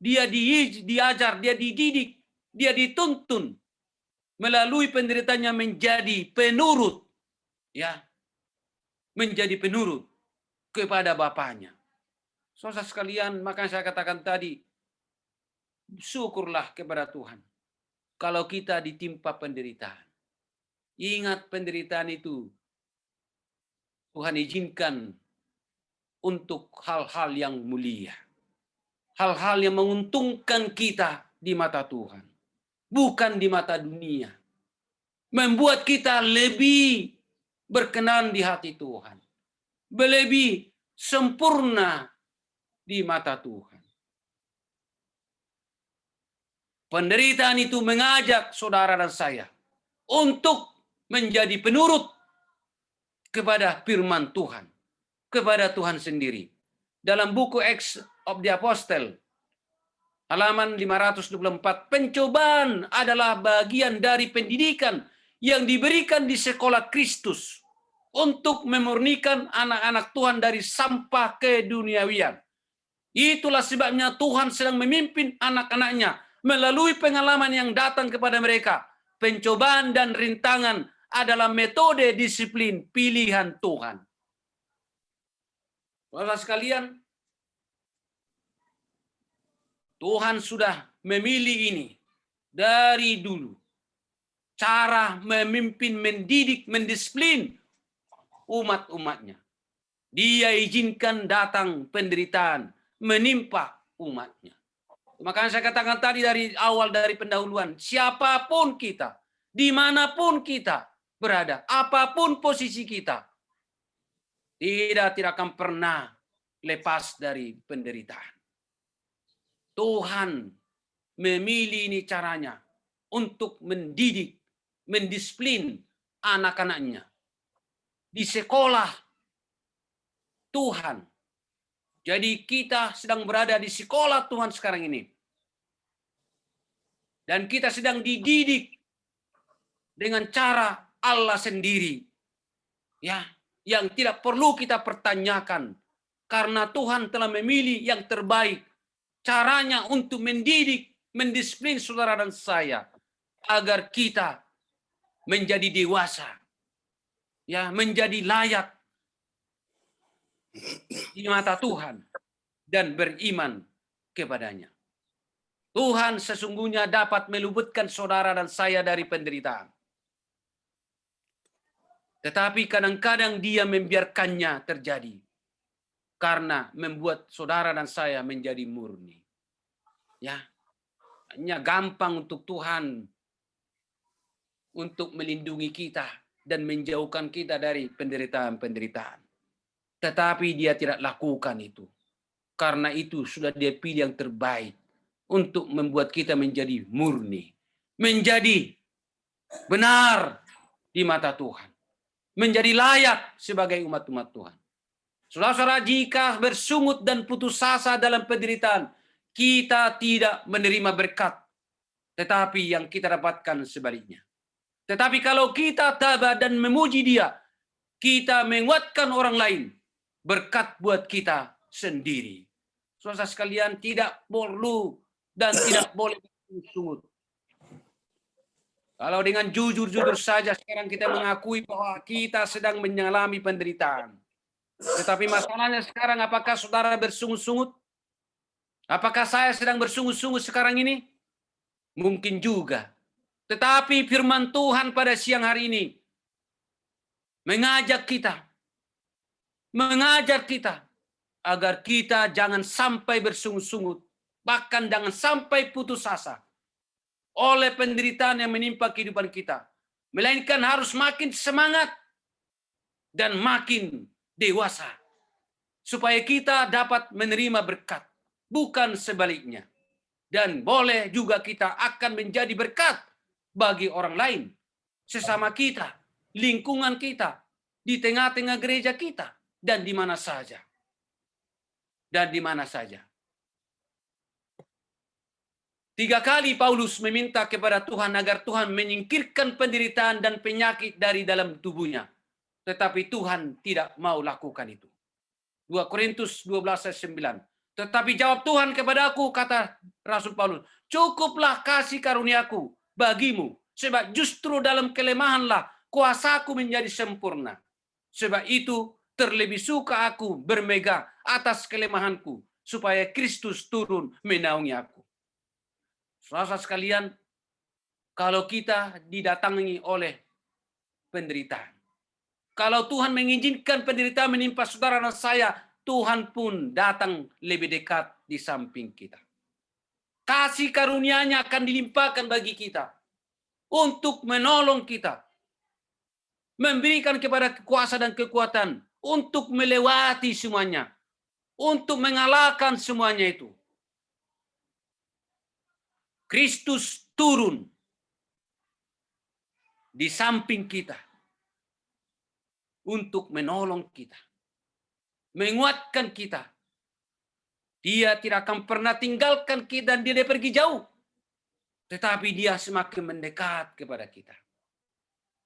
dia diajar, dia dididik, dia dituntun melalui penderitaannya menjadi penurut, ya, menjadi penurut kepada Bapaknya. Saudara sekalian, maka saya katakan tadi, syukurlah kepada Tuhan kalau kita ditimpa penderitaan. Ingat, penderitaan itu Tuhan izinkan untuk hal-hal yang mulia. Hal-hal yang menguntungkan kita di mata Tuhan. Bukan di mata dunia. Membuat kita lebih berkenan di hati Tuhan. Lebih sempurna di mata Tuhan. Penderitaan itu mengajak saudara dan saya untuk menjadi penurut kepada firman Tuhan, kepada Tuhan sendiri. Dalam buku Acts of the Apostle, halaman 524, pencobaan adalah bagian dari pendidikan yang diberikan di sekolah Kristus untuk memurnikan anak-anak Tuhan dari sampah keduniawian. Itulah sebabnya Tuhan sedang memimpin anak-anaknya melalui pengalaman yang datang kepada mereka. Pencobaan dan rintangan adalah metode disiplin pilihan Tuhan. Saudara sekalian, Tuhan sudah memilih ini dari dulu. Cara memimpin, mendidik, mendisiplin umat-umatnya. Dia izinkan datang penderitaan menimpa umatnya. Makanya saya katakan tadi dari awal dari pendahuluan, siapapun kita, dimanapun kita berada, apapun posisi kita, tidak akan pernah lepas dari penderitaan. Tuhan memilih ini caranya untuk mendidik, mendisiplin anak-anaknya. Di sekolah Tuhan. Jadi kita sedang berada di sekolah Tuhan sekarang ini. Dan kita sedang dididik dengan cara Allah sendiri. Ya, yang tidak perlu kita pertanyakan. Karena Tuhan telah memilih yang terbaik. Caranya untuk mendidik, mendisiplin saudara dan saya. Agar kita menjadi dewasa. Ya, menjadi layak di mata Tuhan dan beriman kepadanya. Tuhan sesungguhnya dapat meluputkan saudara dan saya dari penderitaan. Tetapi kadang-kadang dia membiarkannya terjadi karena membuat saudara dan saya menjadi murni. Ya, hanya gampang untuk Tuhan untuk melindungi kita dan menjauhkan kita dari penderitaan-penderitaan. Tetapi dia tidak lakukan itu. Karena itu sudah dia pilih yang terbaik untuk membuat kita menjadi murni. Menjadi benar di mata Tuhan. Menjadi layak sebagai umat-umat Tuhan. Saudara-saudara, jika bersungut dan putus asa dalam penderitaan, kita tidak menerima berkat. Tetapi yang kita dapatkan sebaliknya. Tetapi kalau kita tabah dan memuji dia, kita menguatkan orang lain. Berkat buat kita sendiri. Saudara sekalian, tidak perlu dan tidak boleh bersungut. Kalau dengan jujur-jujur saja sekarang kita mengakui bahwa kita sedang mengalami penderitaan. Tetapi masalahnya sekarang, apakah saudara bersungut-sungut? Apakah saya sedang bersungut-sungut sekarang ini? Mungkin juga. Tetapi firman Tuhan pada siang hari ini mengajak kita agar kita jangan sampai bersungut-sungut, bahkan jangan sampai putus asa oleh penderitaan yang menimpa kehidupan kita, melainkan harus makin semangat dan makin dewasa supaya kita dapat menerima berkat, bukan sebaliknya. Dan boleh juga kita akan menjadi berkat bagi orang lain, sesama kita, lingkungan kita, di tengah-tengah gereja kita, dan di mana saja. Dan di mana saja. 3 kali Paulus meminta kepada Tuhan agar Tuhan menyingkirkan penderitaan dan penyakit dari dalam tubuhnya. Tetapi Tuhan tidak mau lakukan itu. 2 Korintus 12 ayat 9. Tetapi jawab Tuhan kepadaku, kata Rasul Paulus, cukuplah kasih karuniaku bagimu, sebab justru dalam kelemahanlah kuasaku menjadi sempurna. Sebab itu terlebih suka aku bermegah atas kelemahanku, supaya Kristus turun menaungi aku. Saudara sekalian, kalau kita didatangi oleh penderitaan, kalau Tuhan mengizinkan penderitaan menimpa saudara dan saya, Tuhan pun datang lebih dekat di samping kita. Kasih karunia-Nya akan dilimpahkan bagi kita untuk menolong kita, memberikan kepada kuasa dan kekuatan untuk melewati semuanya, untuk mengalahkan semuanya itu. Kristus turun di samping kita untuk menolong kita, menguatkan kita. Dia tidak akan pernah tinggalkan kita dan dia pergi jauh. Tetapi dia semakin mendekat kepada kita.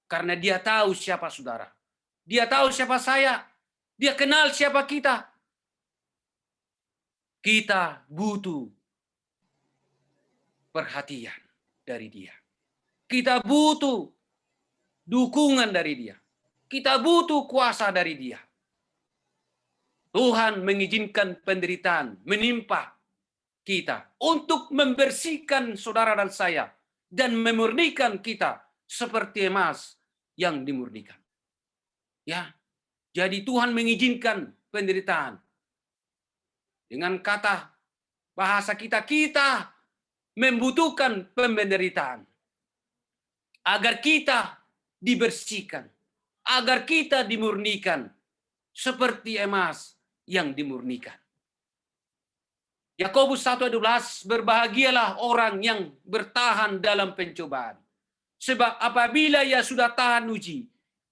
Karena dia tahu siapa saudara. Dia tahu siapa saya. Dia kenal siapa kita. Kita butuh perhatian dari dia. Kita butuh dukungan dari dia. Kita butuh kuasa dari dia. Tuhan mengizinkan penderitaan menimpa kita untuk membersihkan saudara dan saya dan memurnikan kita seperti emas yang dimurnikan. Ya. Jadi Tuhan mengizinkan penderitaan. Dengan kata bahasa kita membutuhkan penderitaan agar kita dibersihkan, agar kita dimurnikan seperti emas yang dimurnikan. Yakobus 1:12, berbahagialah orang yang bertahan dalam pencobaan. Sebab apabila ia sudah tahan uji,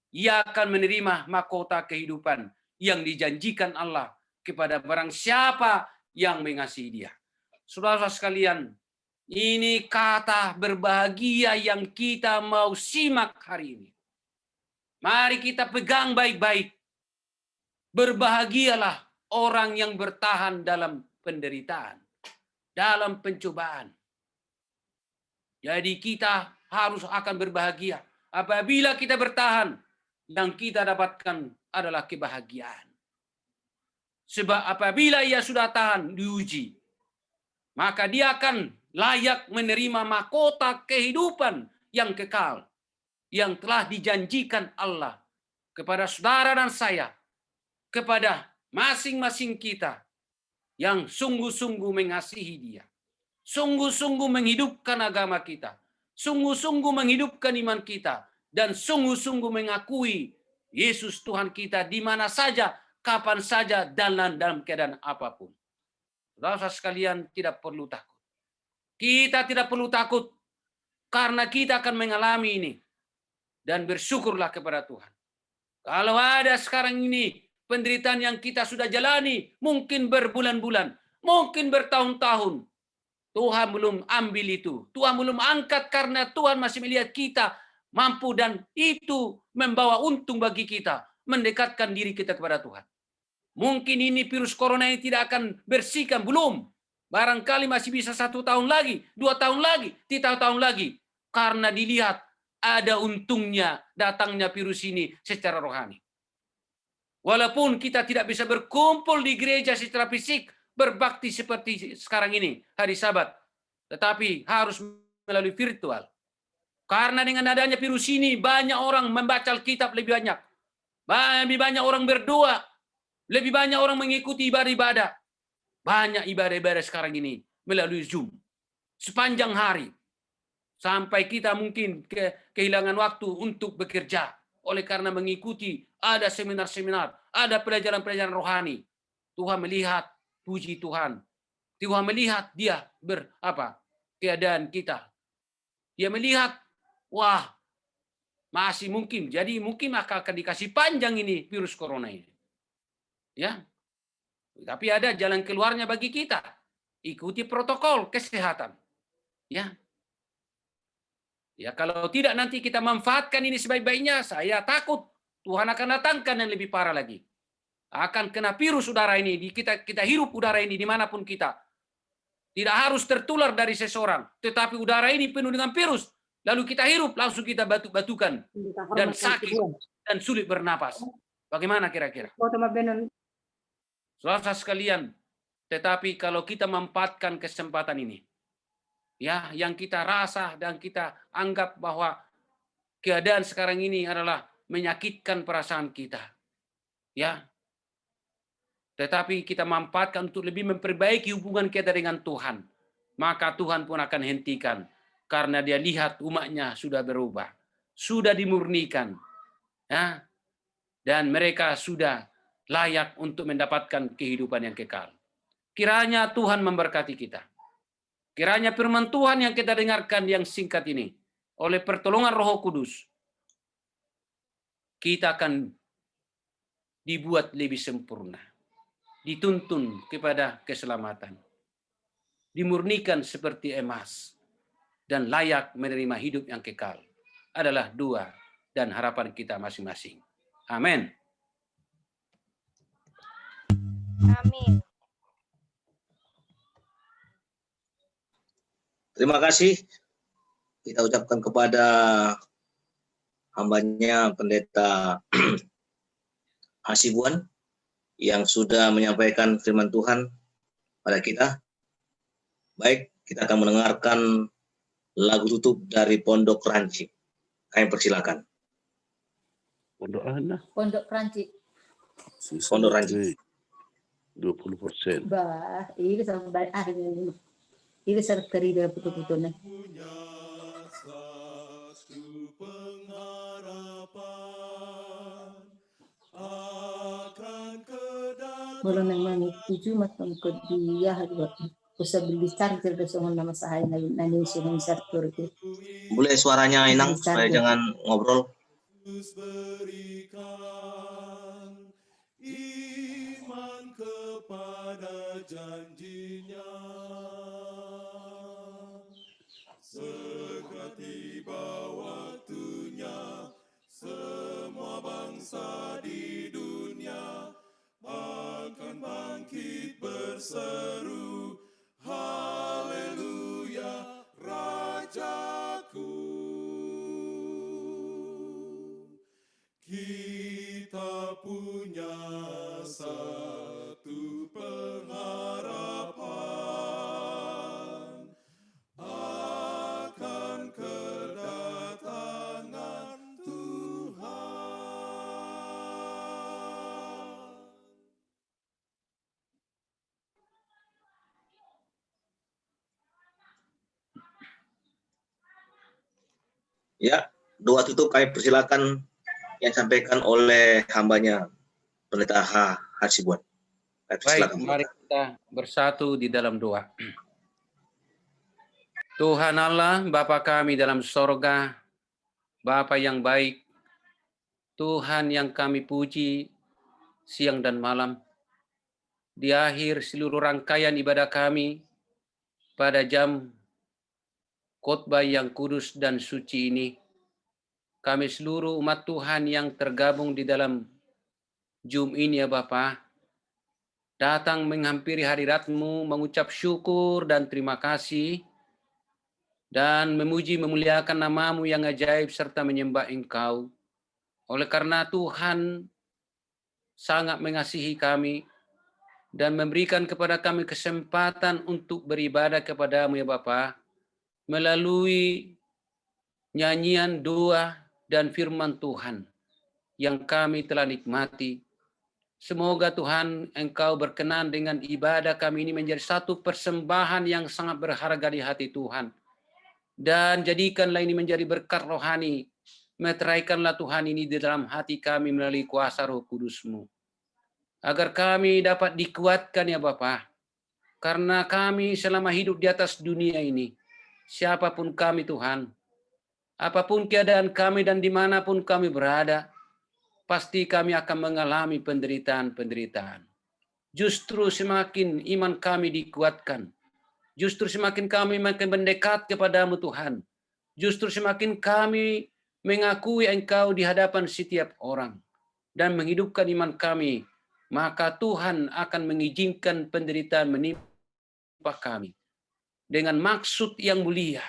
ia akan menerima mahkota kehidupan yang dijanjikan Allah kepada barang siapa yang mengasihi dia. Saudara sekalian, ini kata berbahagia yang kita mau simak hari ini. Mari kita pegang baik-baik. Berbahagialah orang yang bertahan dalam penderitaan, dalam pencobaan. Jadi kita harus akan berbahagia. Apabila kita bertahan, yang kita dapatkan adalah kebahagiaan. Sebab apabila ia sudah tahan diuji, maka dia akan layak menerima mahkota kehidupan yang kekal, yang telah dijanjikan Allah kepada saudara dan saya, kepada masing-masing kita, yang sungguh-sungguh mengasihi dia. Sungguh-sungguh menghidupkan agama kita. Sungguh-sungguh menghidupkan iman kita. Dan sungguh-sungguh mengakui Yesus Tuhan kita di mana saja, kapan saja, dan dalam keadaan apapun. Saudara sekalian, tidak perlu takut. Kita tidak perlu takut karena kita akan mengalami ini. Dan bersyukurlah kepada Tuhan. Kalau ada sekarang ini penderitaan yang kita sudah jalani, mungkin berbulan-bulan, mungkin bertahun-tahun. Tuhan belum ambil itu. Tuhan belum angkat karena Tuhan masih melihat kita mampu dan itu membawa untung bagi kita. Mendekatkan diri kita kepada Tuhan. Mungkin ini virus corona ini tidak akan bersihkan. Belum. Barangkali masih bisa 1 tahun lagi, 2 tahun lagi, 3 tahun lagi. Karena dilihat ada untungnya datangnya virus ini secara rohani. Walaupun kita tidak bisa berkumpul di gereja secara fisik, berbakti seperti sekarang ini, hari Sabat. Tetapi harus melalui virtual. Karena dengan adanya virus ini, banyak orang membaca Alkitab lebih banyak. Lebih banyak orang berdoa. Lebih banyak orang mengikuti ibadah-ibadah. Banyak ibadah-ibadah sekarang ini melalui Zoom. Sepanjang hari. Sampai kita mungkin kehilangan waktu untuk bekerja. Oleh karena mengikuti, ada seminar-seminar, ada pelajaran-pelajaran rohani. Tuhan melihat, puji Tuhan. Tuhan melihat dia keadaan kita. Dia melihat, wah, masih mungkin. Jadi mungkin akan dikasih panjang ini virus corona ini. Ya. Tapi ada jalan keluarnya bagi kita. Ikuti protokol kesehatan. Ya. Ya, kalau tidak nanti kita manfaatkan ini sebaik-baiknya, saya takut Tuhan akan datangkan yang lebih parah lagi. Akan kena virus udara ini, kita hirup udara ini dimanapun kita. Tidak harus tertular dari seseorang, tetapi udara ini penuh dengan virus. Lalu kita hirup, langsung kita batuk-batukan. Dan sakit, dan sulit bernapas. Bagaimana kira-kira? Saudara sekalian, tetapi kalau kita memanfaatkan kesempatan ini, ya, yang kita rasa dan kita anggap bahwa keadaan sekarang ini adalah menyakitkan perasaan kita. Ya. Tetapi kita manfaatkan untuk lebih memperbaiki hubungan kita dengan Tuhan. Maka Tuhan pun akan hentikan. Karena dia lihat umatnya sudah berubah. Sudah dimurnikan. Ya. Dan mereka sudah layak untuk mendapatkan kehidupan yang kekal. Kiranya Tuhan memberkati kita. Kiranya firman Tuhan yang kita dengarkan yang singkat ini oleh pertolongan Roh Kudus kita akan dibuat lebih sempurna, dituntun kepada keselamatan, dimurnikan seperti emas, dan layak menerima hidup yang kekal. Adalah doa dan harapan kita masing-masing. Amin. Amin. Terima kasih kita ucapkan kepada hambanya Pendeta Hasibuan yang sudah menyampaikan firman Tuhan pada kita. Baik, kita akan mendengarkan lagu tutup dari Pondok Ranci. Kami persilakan. Pondok mana? Pondok Ranci. Pondok Ranci. 20%. Bah, ini sampai akhir ini. Ini serteri dia putu-putunya. Belum yang tujuh matang ke dia hadut. Usah berbicara terus dengan nama saya nani sunan sertur itu. Boleh suaranya Inang supaya jangan ngobrol. Berikan iman kepada janjinya, segera tiba waktunya, semua bangsa di dunia akan bangkit berseru, haleluya, Rajaku. Kita punya satu pengharapan akan kedatangan Tuhan. Ya, doa tutup kami persilakan yang disampaikan oleh hambanya Pendeta Hasibuan. Baik, mari kita bersatu di dalam doa. Tuhan Allah, Bapa kami dalam sorga, Bapa yang baik, Tuhan yang kami puji siang dan malam, di akhir seluruh rangkaian ibadah kami pada jam khotbah yang kudus dan suci ini, kami seluruh umat Tuhan yang tergabung di dalam Zoom ini ya Bapa, datang menghampiri hadirat-Mu, mengucap syukur dan terima kasih, dan memuji memuliakan nama-Mu yang ajaib serta menyembah Engkau. Oleh karena Tuhan sangat mengasihi kami dan memberikan kepada kami kesempatan untuk beribadah kepada-Mu ya Bapa, melalui nyanyian, doa, dan firman Tuhan yang kami telah nikmati. Semoga Tuhan Engkau berkenan dengan ibadah kami ini menjadi satu persembahan yang sangat berharga di hati Tuhan. Dan jadikanlah ini menjadi berkat rohani. Meteraikanlah Tuhan ini di dalam hati kami melalui kuasa Roh Kudus-Mu. Agar kami dapat dikuatkan ya Bapa. Karena kami selama hidup di atas dunia ini, siapapun kami Tuhan, apapun keadaan kami dan dimanapun kami berada, pasti kami akan mengalami penderitaan-penderitaan. Justru semakin iman kami dikuatkan. Justru semakin kami makin mendekat kepadamu Tuhan. Justru semakin kami mengakui Engkau di hadapan setiap orang. Dan menghidupkan iman kami. Maka Tuhan akan mengizinkan penderitaan menimpa kami. Dengan maksud yang mulia.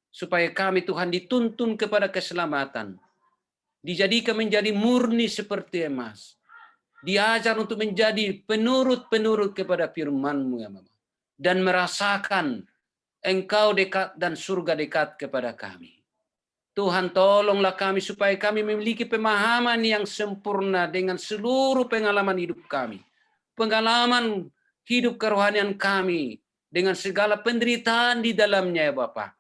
Supaya kami Tuhan dituntun kepada keselamatan. Dijadikan menjadi murni seperti emas. Diajar untuk menjadi penurut-penurut kepada firman-Mu ya Bapa. Dan merasakan Engkau dekat dan surga dekat kepada kami. Tuhan tolonglah kami supaya kami memiliki pemahaman yang sempurna dengan seluruh pengalaman hidup kami. Pengalaman hidup kerohanian kami dengan segala penderitaan di dalamnya ya Bapa.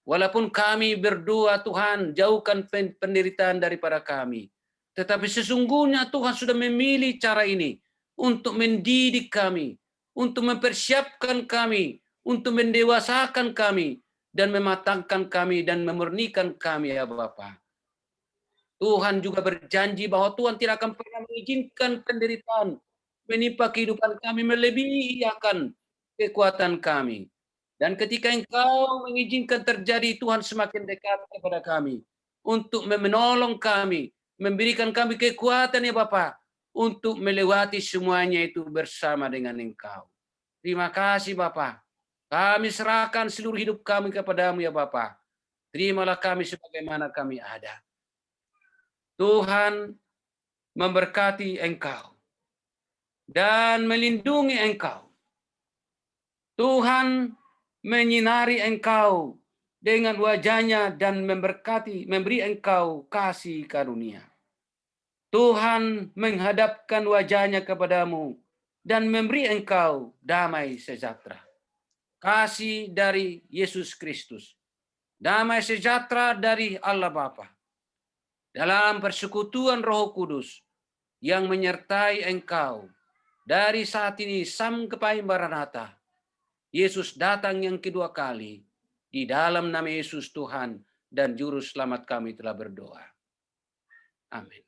Walaupun kami berdoa Tuhan jauhkan penderitaan daripada kami. Tetapi sesungguhnya Tuhan sudah memilih cara ini untuk mendidik kami, untuk mempersiapkan kami, untuk mendewasakan kami, dan mematangkan kami dan memurnikan kami ya Bapa. Tuhan juga berjanji bahwa Tuhan tidak akan pernah mengizinkan penderitaan menimpa kehidupan kami melebihi akan kekuatan kami. Dan ketika Engkau mengizinkan terjadi, Tuhan semakin dekat kepada kami untuk menolong kami, memberikan kami kekuatan ya Bapa untuk melewati semuanya itu bersama dengan Engkau. Terima kasih Bapa. Kami serahkan seluruh hidup kami kepadamu ya Bapa. Terimalah kami sebagaimana kami ada. Tuhan memberkati engkau dan melindungi engkau. Tuhan menyinari engkau dengan wajahnya dan memberi engkau kasih karunia. Tuhan menghadapkan wajahnya kepadamu dan memberi engkau damai sejahtera. Kasih dari Yesus Kristus. Damai sejahtera dari Allah Bapa. Dalam persekutuan Roh Kudus yang menyertai engkau dari saat ini sampai Maranatha. Yesus datang yang kedua kali. Di dalam nama Yesus Tuhan dan Juru Selamat kami telah berdoa. Amin.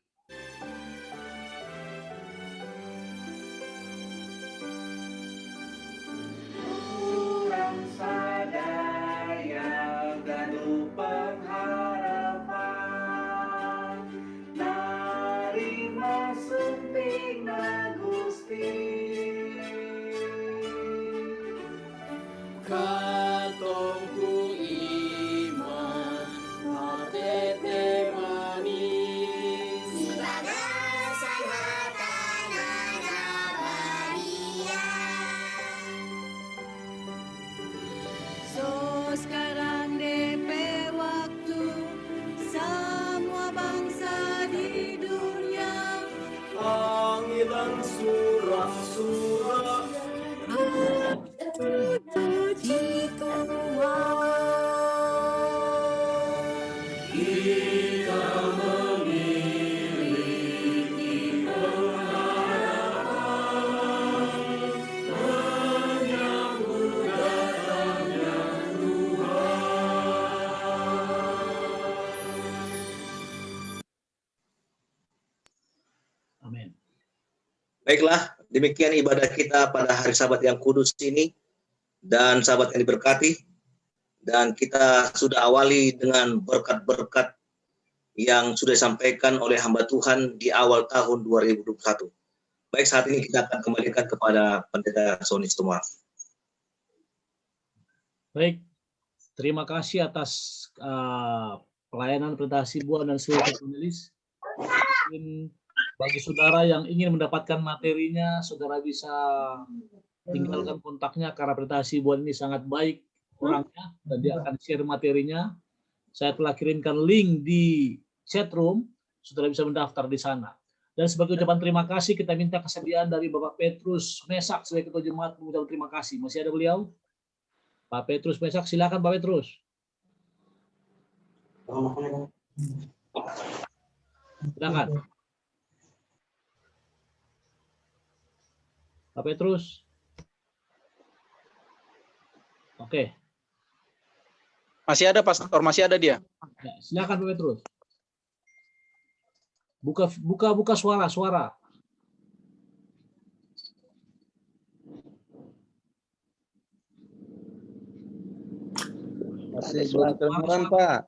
Katongku iman, hatete manis. So sekarang DP waktu semua bangsa di dunia Panggilan surah-surah puji Tuhan. kita memiliki pengharapan menyambut datangnya Amin. Baiklah, demikian ibadah kita pada hari Sabat yang kudus ini dan sahabat yang diberkati. Dan kita sudah awali dengan berkat-berkat yang sudah disampaikan oleh hamba Tuhan di awal tahun 2021. Baik, saat ini kita akan kembalikan kepada Pendeta Sony Situmorang. Baik, terima kasih atas pelayanan Pendeta Hasibuan dan seluruh panelis. Mungkin bagi saudara yang ingin mendapatkan materinya, saudara bisa tinggalkan kontaknya karena Pendeta Hasibuan ini sangat baik orangnya dan dia akan share materinya. Saya telah kirimkan link di chat room, saudara bisa mendaftar di sana. Dan sebagai ucapan terima kasih, kita minta kesediaan dari Bapak Petrus Mesak sebagai Ketua Jemaat mengucapkan terima kasih. Masih ada beliau? Pak Petrus Mesak, silakan Pak Petrus. Silakan. Pak Petrus. Oke. Masih ada Pastor, masih ada dia. Ya, silakan Pak Petrus. Buka suara. Masih belum kedengaran, Pak.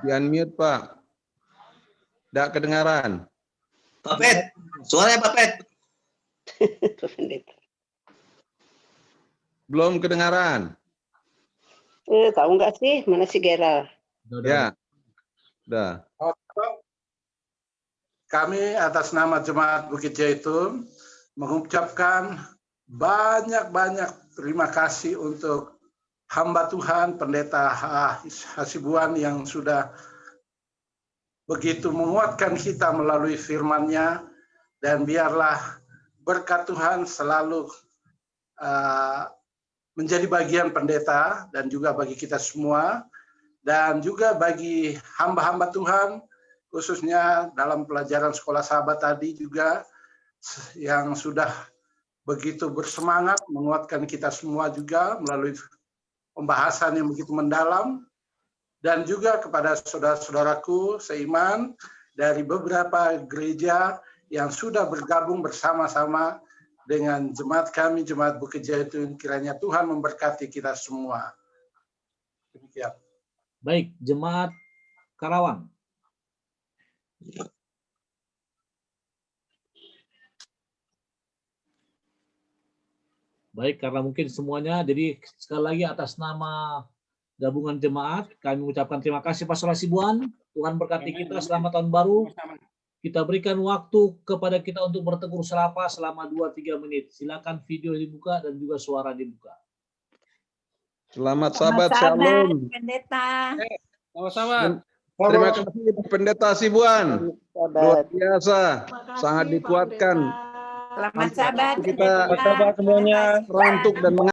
Di unmute, Pak. Tidak kedengaran. Pak Pet, suaranya Pak Pet. Belum kedengaran. Tahu nggak sih mana si Gerald? Ya, udah. Kami atas nama Jemaat Bukit Jaitun mengucapkan banyak terima kasih untuk hamba Tuhan Pendeta Hasibuan yang sudah begitu menguatkan kita melalui firman-Nya, dan biarlah berkat Tuhan selalu menjadi bagian pendeta dan juga bagi kita semua, dan juga bagi hamba-hamba Tuhan khususnya dalam pelajaran sekolah sahabat tadi juga yang sudah begitu bersemangat menguatkan kita semua juga melalui pembahasan yang begitu mendalam. dan juga kepada saudara-saudaraku seiman dari beberapa gereja yang sudah bergabung bersama-sama dengan jemaat kami, Jemaat Bukit Zaitun. Kiranya Tuhan memberkati kita semua. Demikian. Baik, Jemaat Karawang. Baik, karena mungkin semuanya, jadi sekali lagi atas nama gabungan jemaat, kami mengucapkan terima kasih Pastor Hasibuan. Tuhan berkati kita, selamat tahun baru. Kita berikan waktu kepada kita untuk bertegur sapa selama 2-3 menit. Silakan video dibuka dan juga suara dibuka. Selamat Sabat, Shalom. Pendeta. Sama-sama. Terima kasih Pendeta Hasibuan. Luar biasa, sangat dikuatkan. Selamat Sabat. Kita semuanya rantuk dan